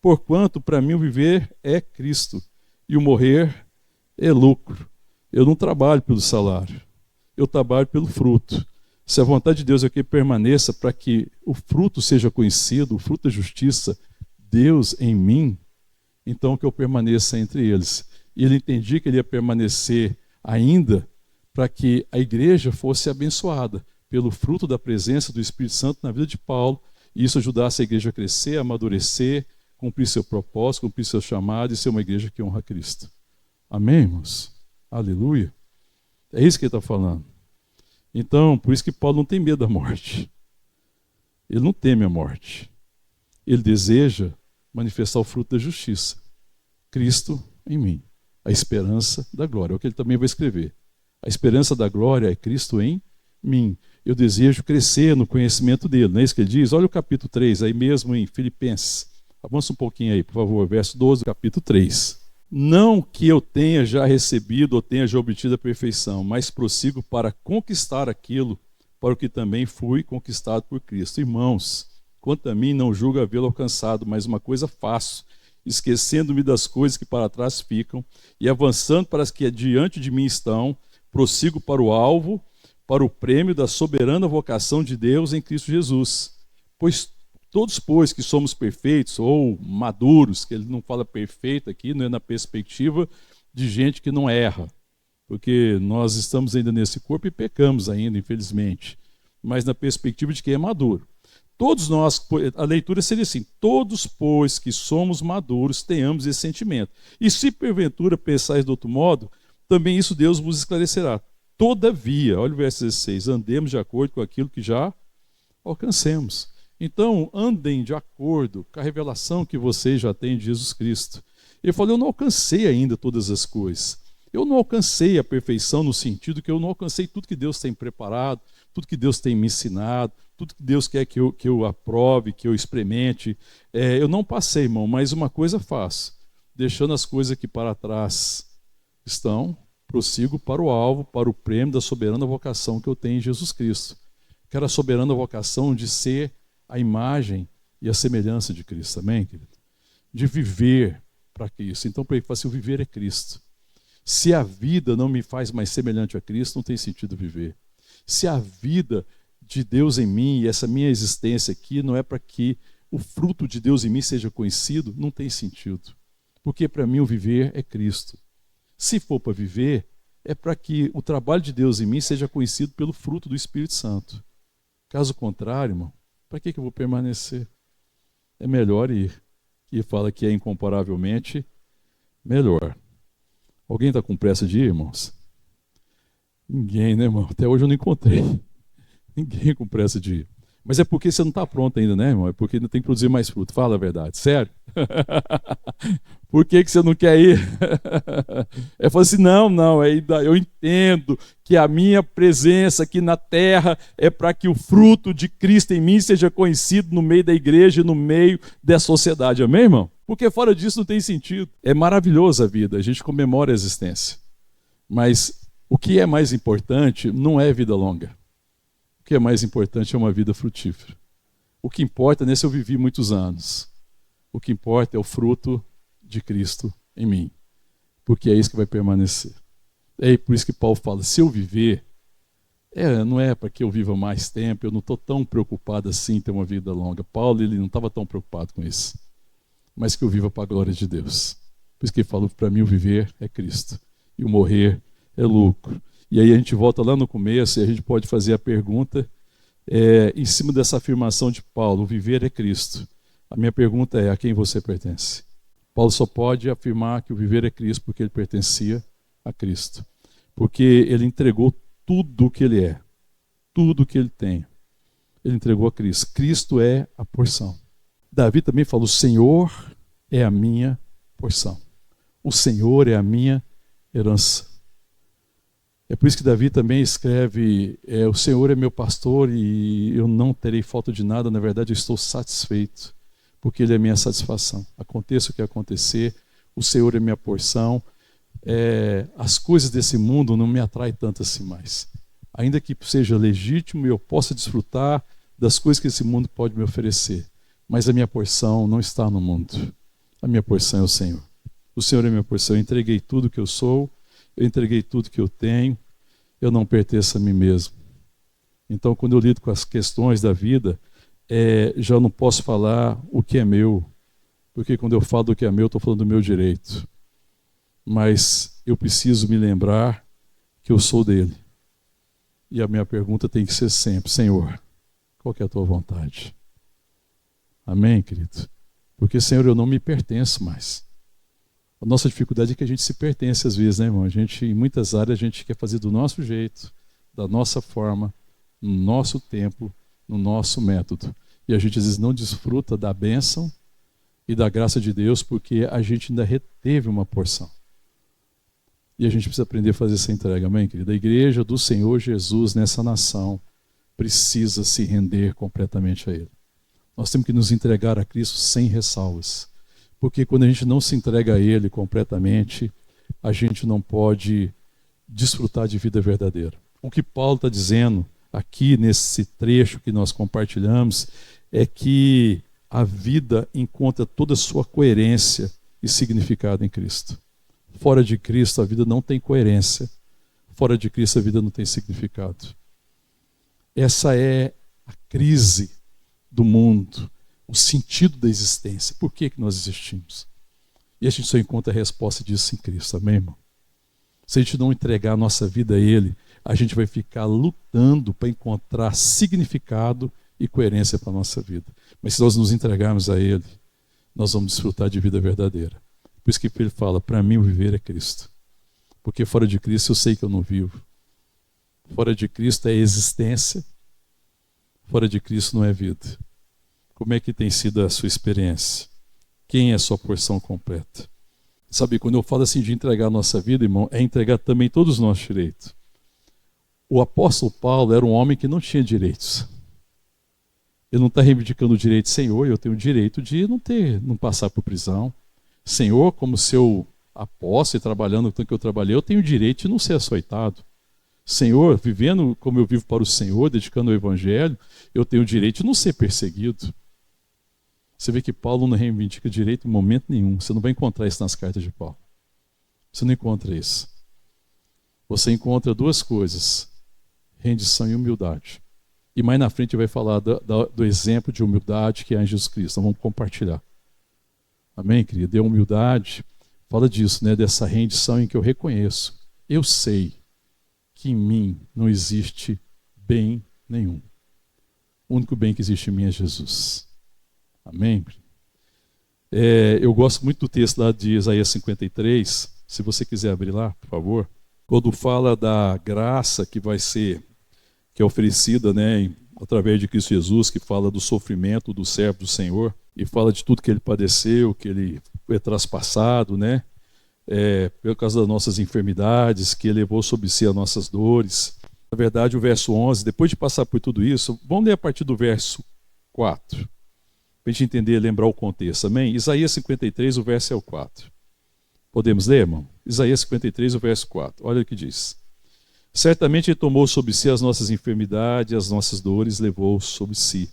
A: Porquanto, para mim, o viver é Cristo, e o morrer é lucro. Eu não trabalho pelo salário, eu trabalho pelo fruto. Se a vontade de Deus é que permaneça para que o fruto seja conhecido, o fruto da justiça, Deus em mim, então que eu permaneça entre eles. E ele entendia que ele ia permanecer ainda para que a igreja fosse abençoada pelo fruto da presença do Espírito Santo na vida de Paulo, e isso ajudasse a igreja a crescer, a amadurecer, cumprir seu propósito, cumprir seu chamado e ser uma igreja que honra Cristo. Amém, irmãos? Aleluia. É isso que ele está falando. Então, por isso que Paulo não tem medo da morte. Ele não teme a morte. Ele deseja manifestar o fruto da justiça. Cristo em mim, a esperança da glória. É o que ele também vai escrever. A esperança da glória é Cristo em mim. Eu desejo crescer no conhecimento dele. Não é isso que ele diz? Olha o capítulo 3, aí mesmo em Filipenses. Avança um pouquinho aí, por favor, verso 12 do capítulo 3. Não que eu tenha já recebido ou tenha já obtido a perfeição, mas prossigo para conquistar aquilo para o que também fui conquistado por Cristo. Irmãos, quanto a mim, não julgo havê-lo alcançado, mas uma coisa faço, esquecendo-me das coisas que para trás ficam e avançando para as que diante de mim estão, prossigo para o alvo, para o prêmio da soberana vocação de Deus em Cristo Jesus. Pois que somos perfeitos ou maduros, que ele não fala perfeito aqui, não é na perspectiva de gente que não erra, porque nós estamos ainda nesse corpo e pecamos ainda, infelizmente, mas na perspectiva de quem é maduro. Todos nós, a leitura seria assim, todos, pois que somos maduros, tenhamos esse sentimento. E se porventura pensais de outro modo, também isso Deus vos esclarecerá. Todavia, olha o verso 16, andemos de acordo com aquilo que já alcancemos. Então, andem de acordo com a revelação que vocês já têm de Jesus Cristo. Ele falou, eu não alcancei ainda todas as coisas. Eu não alcancei a perfeição no sentido que eu não alcancei tudo que Deus tem preparado, tudo que Deus tem me ensinado, tudo que Deus quer que eu aprove, que eu experimente. Eu não passei, irmão, mas uma coisa faço. Deixando as coisas que para trás estão, prossigo para o alvo, para o prêmio da soberana vocação que eu tenho em Jesus Cristo. Quero a soberana vocação de ser a imagem e a semelhança de Cristo, amém, querido? De viver para Cristo. Então, para ele falar assim, o viver é Cristo. Se a vida não me faz mais semelhante a Cristo, não tem sentido viver. Se a vida de Deus em mim e essa minha existência aqui não é para que o fruto de Deus em mim seja conhecido, não tem sentido. Porque para mim o viver é Cristo. Se for para viver, é para que o trabalho de Deus em mim seja conhecido pelo fruto do Espírito Santo. Caso contrário, irmão, para que eu vou permanecer? É melhor ir. E fala que é incomparavelmente melhor. Alguém está com pressa de ir, irmãos? Ninguém, né, irmão? Até hoje eu não encontrei. Ninguém com pressa de ir. Mas é porque você não está pronto ainda, né, irmão? É porque ainda tem que produzir mais fruto. Fala a verdade. Sério? Por que você não quer ir? Eu falo assim, não, eu entendo que a minha presença aqui na terra é para que o fruto de Cristo em mim seja conhecido no meio da igreja e no meio da sociedade. Amém, irmão? Porque fora disso não tem sentido. É maravilhosa a vida, a gente comemora a existência. Mas o que é mais importante não é vida longa. O que é mais importante é uma vida frutífera. O que importa nesse eu vivi muitos anos. O que importa é o fruto de Cristo em mim. Porque é isso que vai permanecer. É por isso que Paulo fala, se eu viver, não é para que eu viva mais tempo, eu não estou tão preocupado assim em ter uma vida longa. Paulo ele não estava tão preocupado com isso. Mas que eu viva para a glória de Deus. Por isso que ele falou que para mim o viver é Cristo. E o morrer é lucro. E aí a gente volta lá no começo e a gente pode fazer a pergunta em cima dessa afirmação de Paulo, o viver é Cristo. A minha pergunta é, a quem você pertence? Paulo só pode afirmar que o viver é Cristo porque ele pertencia a Cristo. Porque ele entregou tudo o que ele é, tudo o que ele tem. Ele entregou a Cristo. Cristo é a porção. Davi também falou, o Senhor é a minha porção. O Senhor é a minha herança. É por isso que Davi também escreve, o Senhor é meu pastor e eu não terei falta de nada, na verdade eu estou satisfeito, porque Ele é minha satisfação. Aconteça o que acontecer, o Senhor é minha porção. As coisas desse mundo não me atraem tanto assim mais. Ainda que seja legítimo e eu possa desfrutar das coisas que esse mundo pode me oferecer, mas a minha porção não está no mundo. A minha porção é o Senhor. O Senhor é minha porção. Eu entreguei tudo que eu sou, eu entreguei tudo que eu tenho, eu não pertenço a mim mesmo. Então, quando eu lido com as questões da vida, já não posso falar o que é meu, porque quando eu falo do que é meu, estou falando do meu direito. Mas eu preciso me lembrar que eu sou dele. E a minha pergunta tem que ser sempre, Senhor, qual que é a tua vontade? Amém, querido? Porque, Senhor, eu não me pertenço mais. A nossa dificuldade é que a gente se pertence às vezes, né, irmão? Em muitas áreas, a gente quer fazer do nosso jeito, da nossa forma, no nosso tempo, no nosso método. E a gente às vezes não desfruta da bênção e da graça de Deus porque a gente ainda reteve uma porção. E a gente precisa aprender a fazer essa entrega, amém, querida? A igreja do Senhor Jesus nessa nação precisa se render completamente a Ele. Nós temos que nos entregar a Cristo sem ressalvas. Porque quando a gente não se entrega a Ele completamente, a gente não pode desfrutar de vida verdadeira. O que Paulo está dizendo aqui nesse trecho que nós compartilhamos é que a vida encontra toda a sua coerência e significado em Cristo. Fora de Cristo a vida não tem coerência. Fora de Cristo a vida não tem significado. Essa é a crise do mundo, o sentido da existência. Por que nós existimos? E a gente só encontra a resposta disso em Cristo, amém, irmão? Se a gente não entregar a nossa vida a Ele, a gente vai ficar lutando para encontrar significado e coerência para a nossa vida. Mas se nós nos entregarmos a Ele, nós vamos desfrutar de vida verdadeira. Por isso que ele fala, para mim o viver é Cristo. Porque fora de Cristo eu sei que eu não vivo. Fora de Cristo é existência. Fora de Cristo não é vida. Como é que tem sido a sua experiência? Quem é a sua porção completa? Sabe, quando eu falo assim de entregar a nossa vida, irmão, é entregar também todos os nossos direitos. O apóstolo Paulo era um homem que não tinha direitos. Ele não está reivindicando o direito, Senhor, eu tenho o direito de não passar por prisão. Senhor, como seu apóstolo, trabalhando tanto que eu trabalhei, eu tenho o direito de não ser açoitado. Senhor, vivendo como eu vivo para o Senhor, dedicando ao Evangelho, eu tenho o direito de não ser perseguido. Você vê que Paulo não reivindica direito em momento nenhum. Você não vai encontrar isso nas cartas de Paulo. Você não encontra isso. Você encontra duas coisas, rendição e humildade. E mais na frente vai falar do exemplo de humildade que é em Jesus Cristo. Então vamos compartilhar. Amém, querido? E a humildade fala disso, né? Dessa rendição em que eu reconheço. Eu sei que em mim não existe bem nenhum. O único bem que existe em mim é Jesus. Amém? Eu gosto muito do texto lá de Isaías 53. Se você quiser abrir lá, por favor. Quando fala da graça que é oferecida, né, através de Cristo Jesus, que fala do sofrimento do servo do Senhor, e fala de tudo que ele padeceu, que ele foi traspassado, né, por causa das nossas enfermidades, que ele levou sobre si as nossas dores. Na verdade, o verso 11, depois de passar por tudo isso, vamos ler a partir do verso 4, para a gente entender, lembrar o contexto, amém? Isaías 53, o verso é o 4. Podemos ler, irmão? Isaías 53, o verso 4, olha o que diz. Certamente ele tomou sobre si as nossas enfermidades, as nossas dores levou sobre si.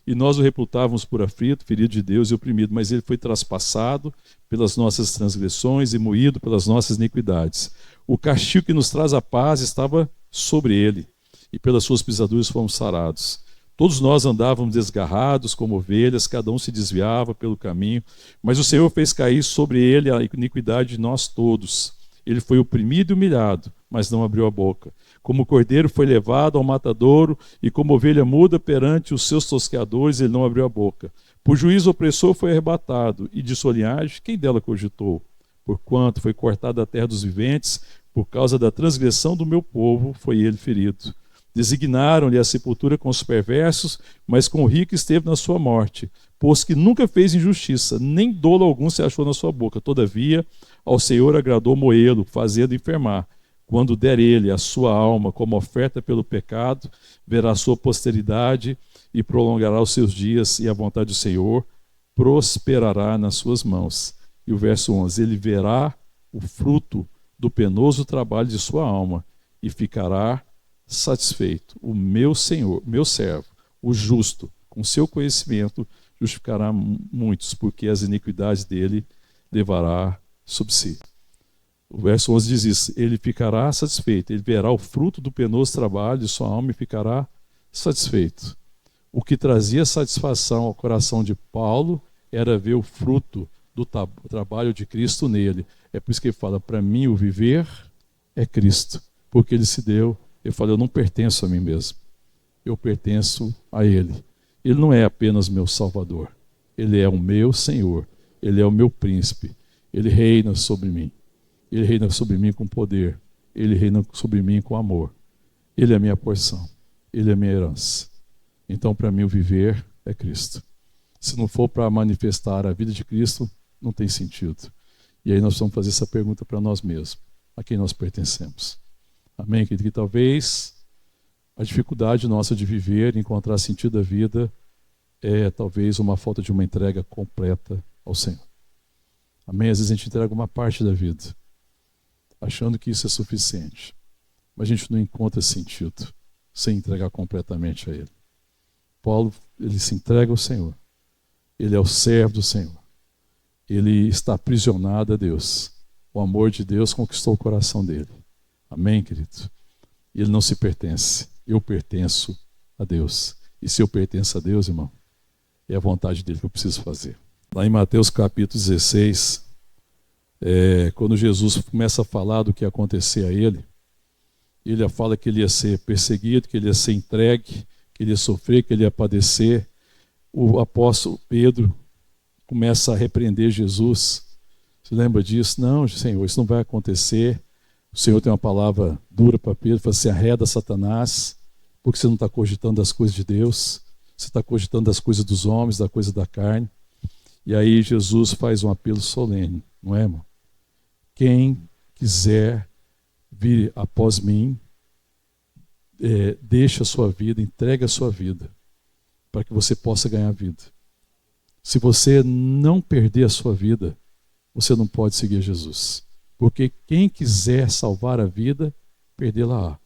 A: E nós o reputávamos por aflito, ferido de Deus e oprimido, mas ele foi traspassado pelas nossas transgressões e moído pelas nossas iniquidades. O castigo que nos traz a paz estava sobre ele, e pelas suas pisaduras fomos sarados. Todos nós andávamos desgarrados como ovelhas, cada um se desviava pelo caminho, mas o Senhor fez cair sobre ele a iniquidade de nós todos. Ele foi oprimido e humilhado, mas não abriu a boca. Como cordeiro foi levado ao matadouro, e como ovelha muda perante os seus tosqueadores, ele não abriu a boca. Por juízo opressor foi arrebatado, e de sua linhagem, quem dela cogitou? Porquanto foi cortado da terra dos viventes, por causa da transgressão do meu povo, foi ele ferido. Designaram-lhe a sepultura com os perversos, mas com o rico esteve na sua morte, pois que nunca fez injustiça, nem dolo algum se achou na sua boca. Todavia, ao Senhor agradou moê-lo, fazê-lo enfermar. Quando der ele a sua alma como oferta pelo pecado, verá a sua posteridade e prolongará os seus dias, e a vontade do Senhor prosperará nas suas mãos. E o verso 11, ele verá o fruto do penoso trabalho de sua alma e ficará satisfeito. O meu Senhor, meu servo, o justo, com seu conhecimento, justificará muitos, porque as iniquidades dele levará sobre si. O verso 11 diz isso, ele ficará satisfeito, ele verá o fruto do penoso trabalho de sua alma e ficará satisfeito. O que trazia satisfação ao coração de Paulo era ver o fruto do trabalho de Cristo nele. É por isso que ele fala, para mim o viver é Cristo, porque ele se deu. Ele fala, eu não pertenço a mim mesmo, eu pertenço a Ele. Ele não é apenas meu Salvador, Ele é o meu Senhor, Ele é o meu príncipe, Ele reina sobre mim. Ele reina sobre mim com poder, Ele reina sobre mim com amor. Ele é a minha porção, Ele é a minha herança. Então, para mim, o viver é Cristo. Se não for para manifestar a vida de Cristo, não tem sentido. E aí nós vamos fazer essa pergunta para nós mesmos: a quem nós pertencemos? Amém, querido? Que talvez a dificuldade nossa de viver, encontrar sentido da vida, é talvez uma falta de uma entrega completa ao Senhor. Amém? Às vezes a gente entrega uma parte da vida, achando que isso é suficiente. Mas a gente não encontra sentido sem entregar completamente a Ele. Paulo, ele se entrega ao Senhor. Ele é o servo do Senhor. Ele está aprisionado a Deus. O amor de Deus conquistou o coração dele. Amém, querido? Ele não se pertence. Eu pertenço a Deus. E se eu pertenço a Deus, irmão, é a vontade dele que eu preciso fazer. Lá em Mateus capítulo 16, quando Jesus começa a falar do que ia acontecer a ele fala que ele ia ser perseguido, que ele ia ser entregue, que ele ia sofrer, que ele ia padecer. O apóstolo Pedro começa a repreender Jesus. Você lembra disso? Não, Senhor, isso não vai acontecer. O Senhor tem uma palavra dura para Pedro, fala assim: arreda Satanás, porque você não está cogitando das coisas de Deus, você está cogitando das coisas dos homens, da coisa da carne. E aí Jesus faz um apelo solene, não é, irmão? Quem quiser vir após mim, deixa a sua vida, entrega a sua vida, para que você possa ganhar vida. Se você não perder a sua vida, você não pode seguir Jesus. Porque quem quiser salvar a vida, perdê-la-á.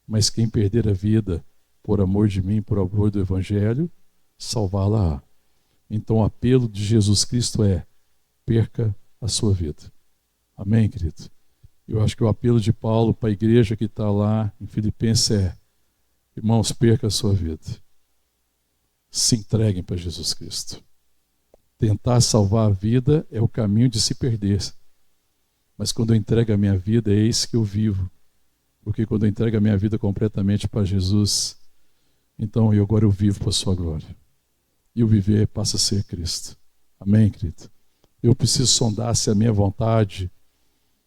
A: Mas quem perder a vida por amor de mim, por amor do Evangelho, salvá-la-á. Então o apelo de Jesus Cristo é: perca a sua vida. Amém, querido? Eu acho que o apelo de Paulo para a igreja que está lá em Filipenses é: irmãos, perca a sua vida. Se entreguem para Jesus Cristo. Tentar salvar a vida é o caminho de se perder. Mas quando eu entrego a minha vida, é isso que eu vivo. Porque quando eu entrego a minha vida completamente para Jesus, então agora eu vivo para a sua glória. E o viver passa a ser Cristo. Amém, querido? Eu preciso sondar se a minha vontade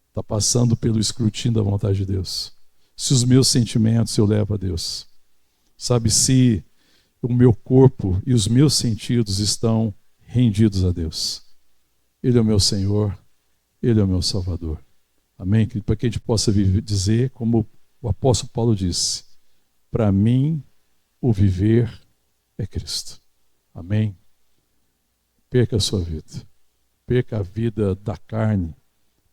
A: está passando pelo escrutínio da vontade de Deus. Se os meus sentimentos eu levo a Deus. Sabe, se o meu corpo e os meus sentidos estão rendidos a Deus. Ele é o meu Senhor, Ele é o meu Salvador. Amém, querido? Para que a gente possa dizer, como o apóstolo Paulo disse: para mim o viver é Cristo. Amém? Perca a sua vida. Perca a vida da carne.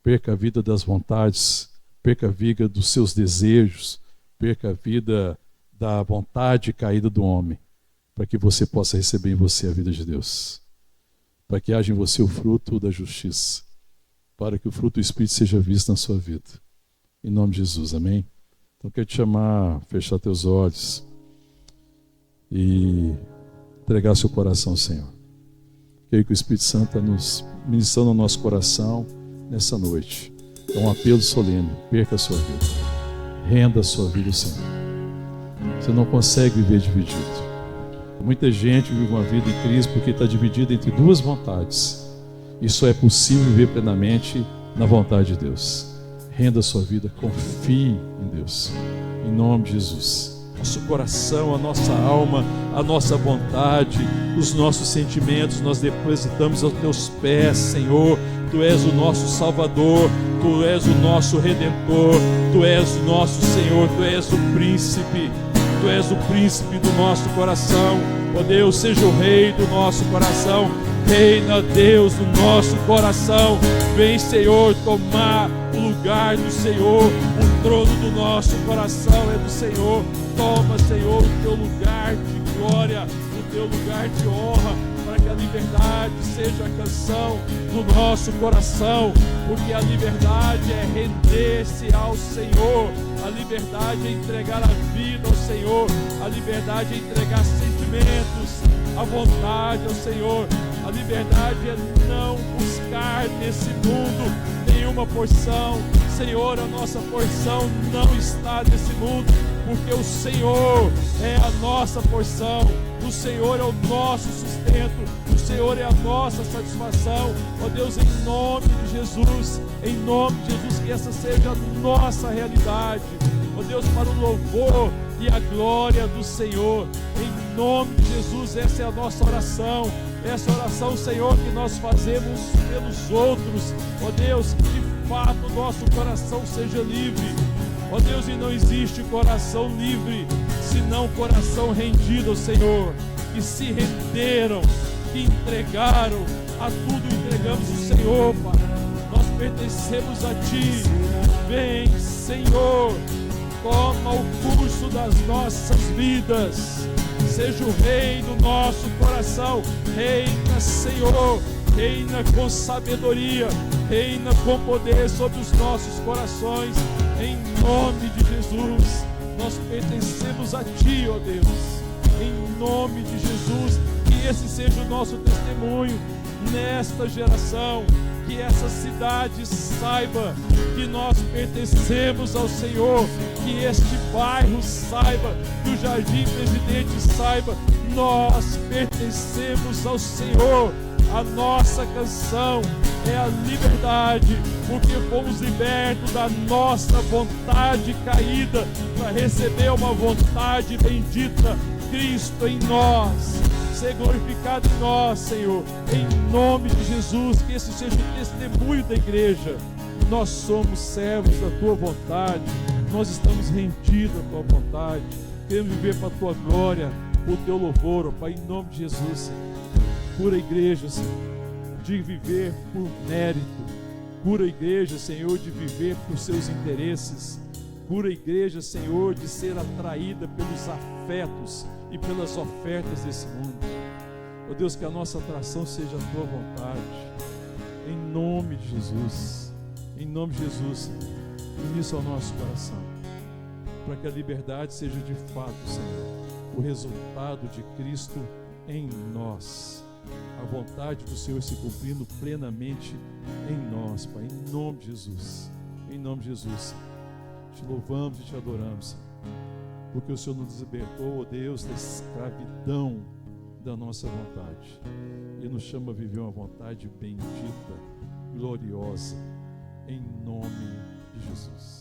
A: Perca a vida das vontades. Perca a vida dos seus desejos. Perca a vida da vontade caída do homem. Para que você possa receber em você a vida de Deus. Para que haja em você o fruto da justiça. Para que o fruto do Espírito seja visto na sua vida. Em nome de Jesus, amém? Então eu quero te chamar, fechar teus olhos e entregar seu coração ao Senhor. Creio que o Espírito Santo está nos ministrando no nosso coração nessa noite. É um apelo solene: perca a sua vida. Renda a sua vida ao Senhor. Você não consegue viver dividido. Muita gente vive uma vida em crise porque está dividida entre duas vontades. Isso é possível viver plenamente na vontade de Deus. Renda a sua vida, confie em Deus. Em nome de Jesus. Nosso coração, a nossa alma, a nossa vontade, os nossos sentimentos, nós depositamos aos teus pés, Senhor. Tu és o nosso Salvador, Tu és o nosso Redentor, Tu és o nosso Senhor, Tu és o príncipe. Tu és o príncipe do nosso coração. Ó Deus, seja o rei do nosso coração. Reina, Deus, no nosso coração. Vem, Senhor, tomar o lugar do Senhor. O trono do nosso coração é do Senhor. Toma, Senhor, o teu lugar de glória, o teu lugar de honra, para que a liberdade seja a canção do nosso coração. Porque a liberdade é render-se ao Senhor. A liberdade é entregar a vida ao Senhor. A liberdade é entregar sentimentos, a vontade ao Senhor. A liberdade é não buscar nesse mundo nenhuma porção. Senhor, a nossa porção não está nesse mundo, porque o Senhor é a nossa porção. O Senhor é o nosso sustento. O Senhor é a nossa satisfação. Ó Deus, em nome de Jesus, que essa seja a nossa realidade. Ó Deus, para o louvor e a glória do Senhor. Em nome de Jesus, essa é a nossa oração. Essa oração, Senhor, que nós fazemos pelos outros. Ó Deus, que de fato o nosso coração seja livre. Ó Deus, e não existe coração livre senão coração rendido ao Senhor, que se renderam, que entregaram a tudo, entregamos o Senhor, Pai. Nós pertencemos a Ti. Vem, Senhor, toma o curso das nossas vidas. Seja o Rei do nosso coração. Reina, Senhor, reina com sabedoria, reina com poder sobre os nossos corações. Em nome de Jesus, nós pertencemos a Ti, ó Deus. Em nome de Jesus, que esse seja o nosso testemunho nesta geração. Que essa cidade saiba que nós pertencemos ao Senhor. Que este bairro saiba, que o Jardim Presidente saiba, nós pertencemos ao Senhor. A nossa canção é a liberdade, porque fomos libertos da nossa vontade caída para receber uma vontade bendita. Cristo em nós, ser glorificado em nós, Senhor, em nome de Jesus. Que esse seja o testemunho da igreja. Nós somos servos da Tua vontade, nós estamos rendidos à Tua vontade, queremos viver para a Tua glória, o Teu louvor, ó Pai, em nome de Jesus, Senhor. Cura a igreja, Senhor, de viver por mérito. Cura a igreja, Senhor, de viver por seus interesses. Cura a igreja, Senhor, de ser atraída pelos afetos e pelas ofertas desse mundo. Ó Deus, que a nossa atração seja a Tua vontade. Em nome de Jesus. Em nome de Jesus, Senhor. Ministra ao nosso coração, para que a liberdade seja de fato, Senhor, o resultado de Cristo em nós. A vontade do Senhor se cumprindo plenamente em nós, Pai, em nome de Jesus. Em nome de Jesus, te louvamos e te adoramos, porque o Senhor nos libertou, ó Deus, da escravidão da nossa vontade e nos chama a viver uma vontade bendita, gloriosa, em nome de Jesus.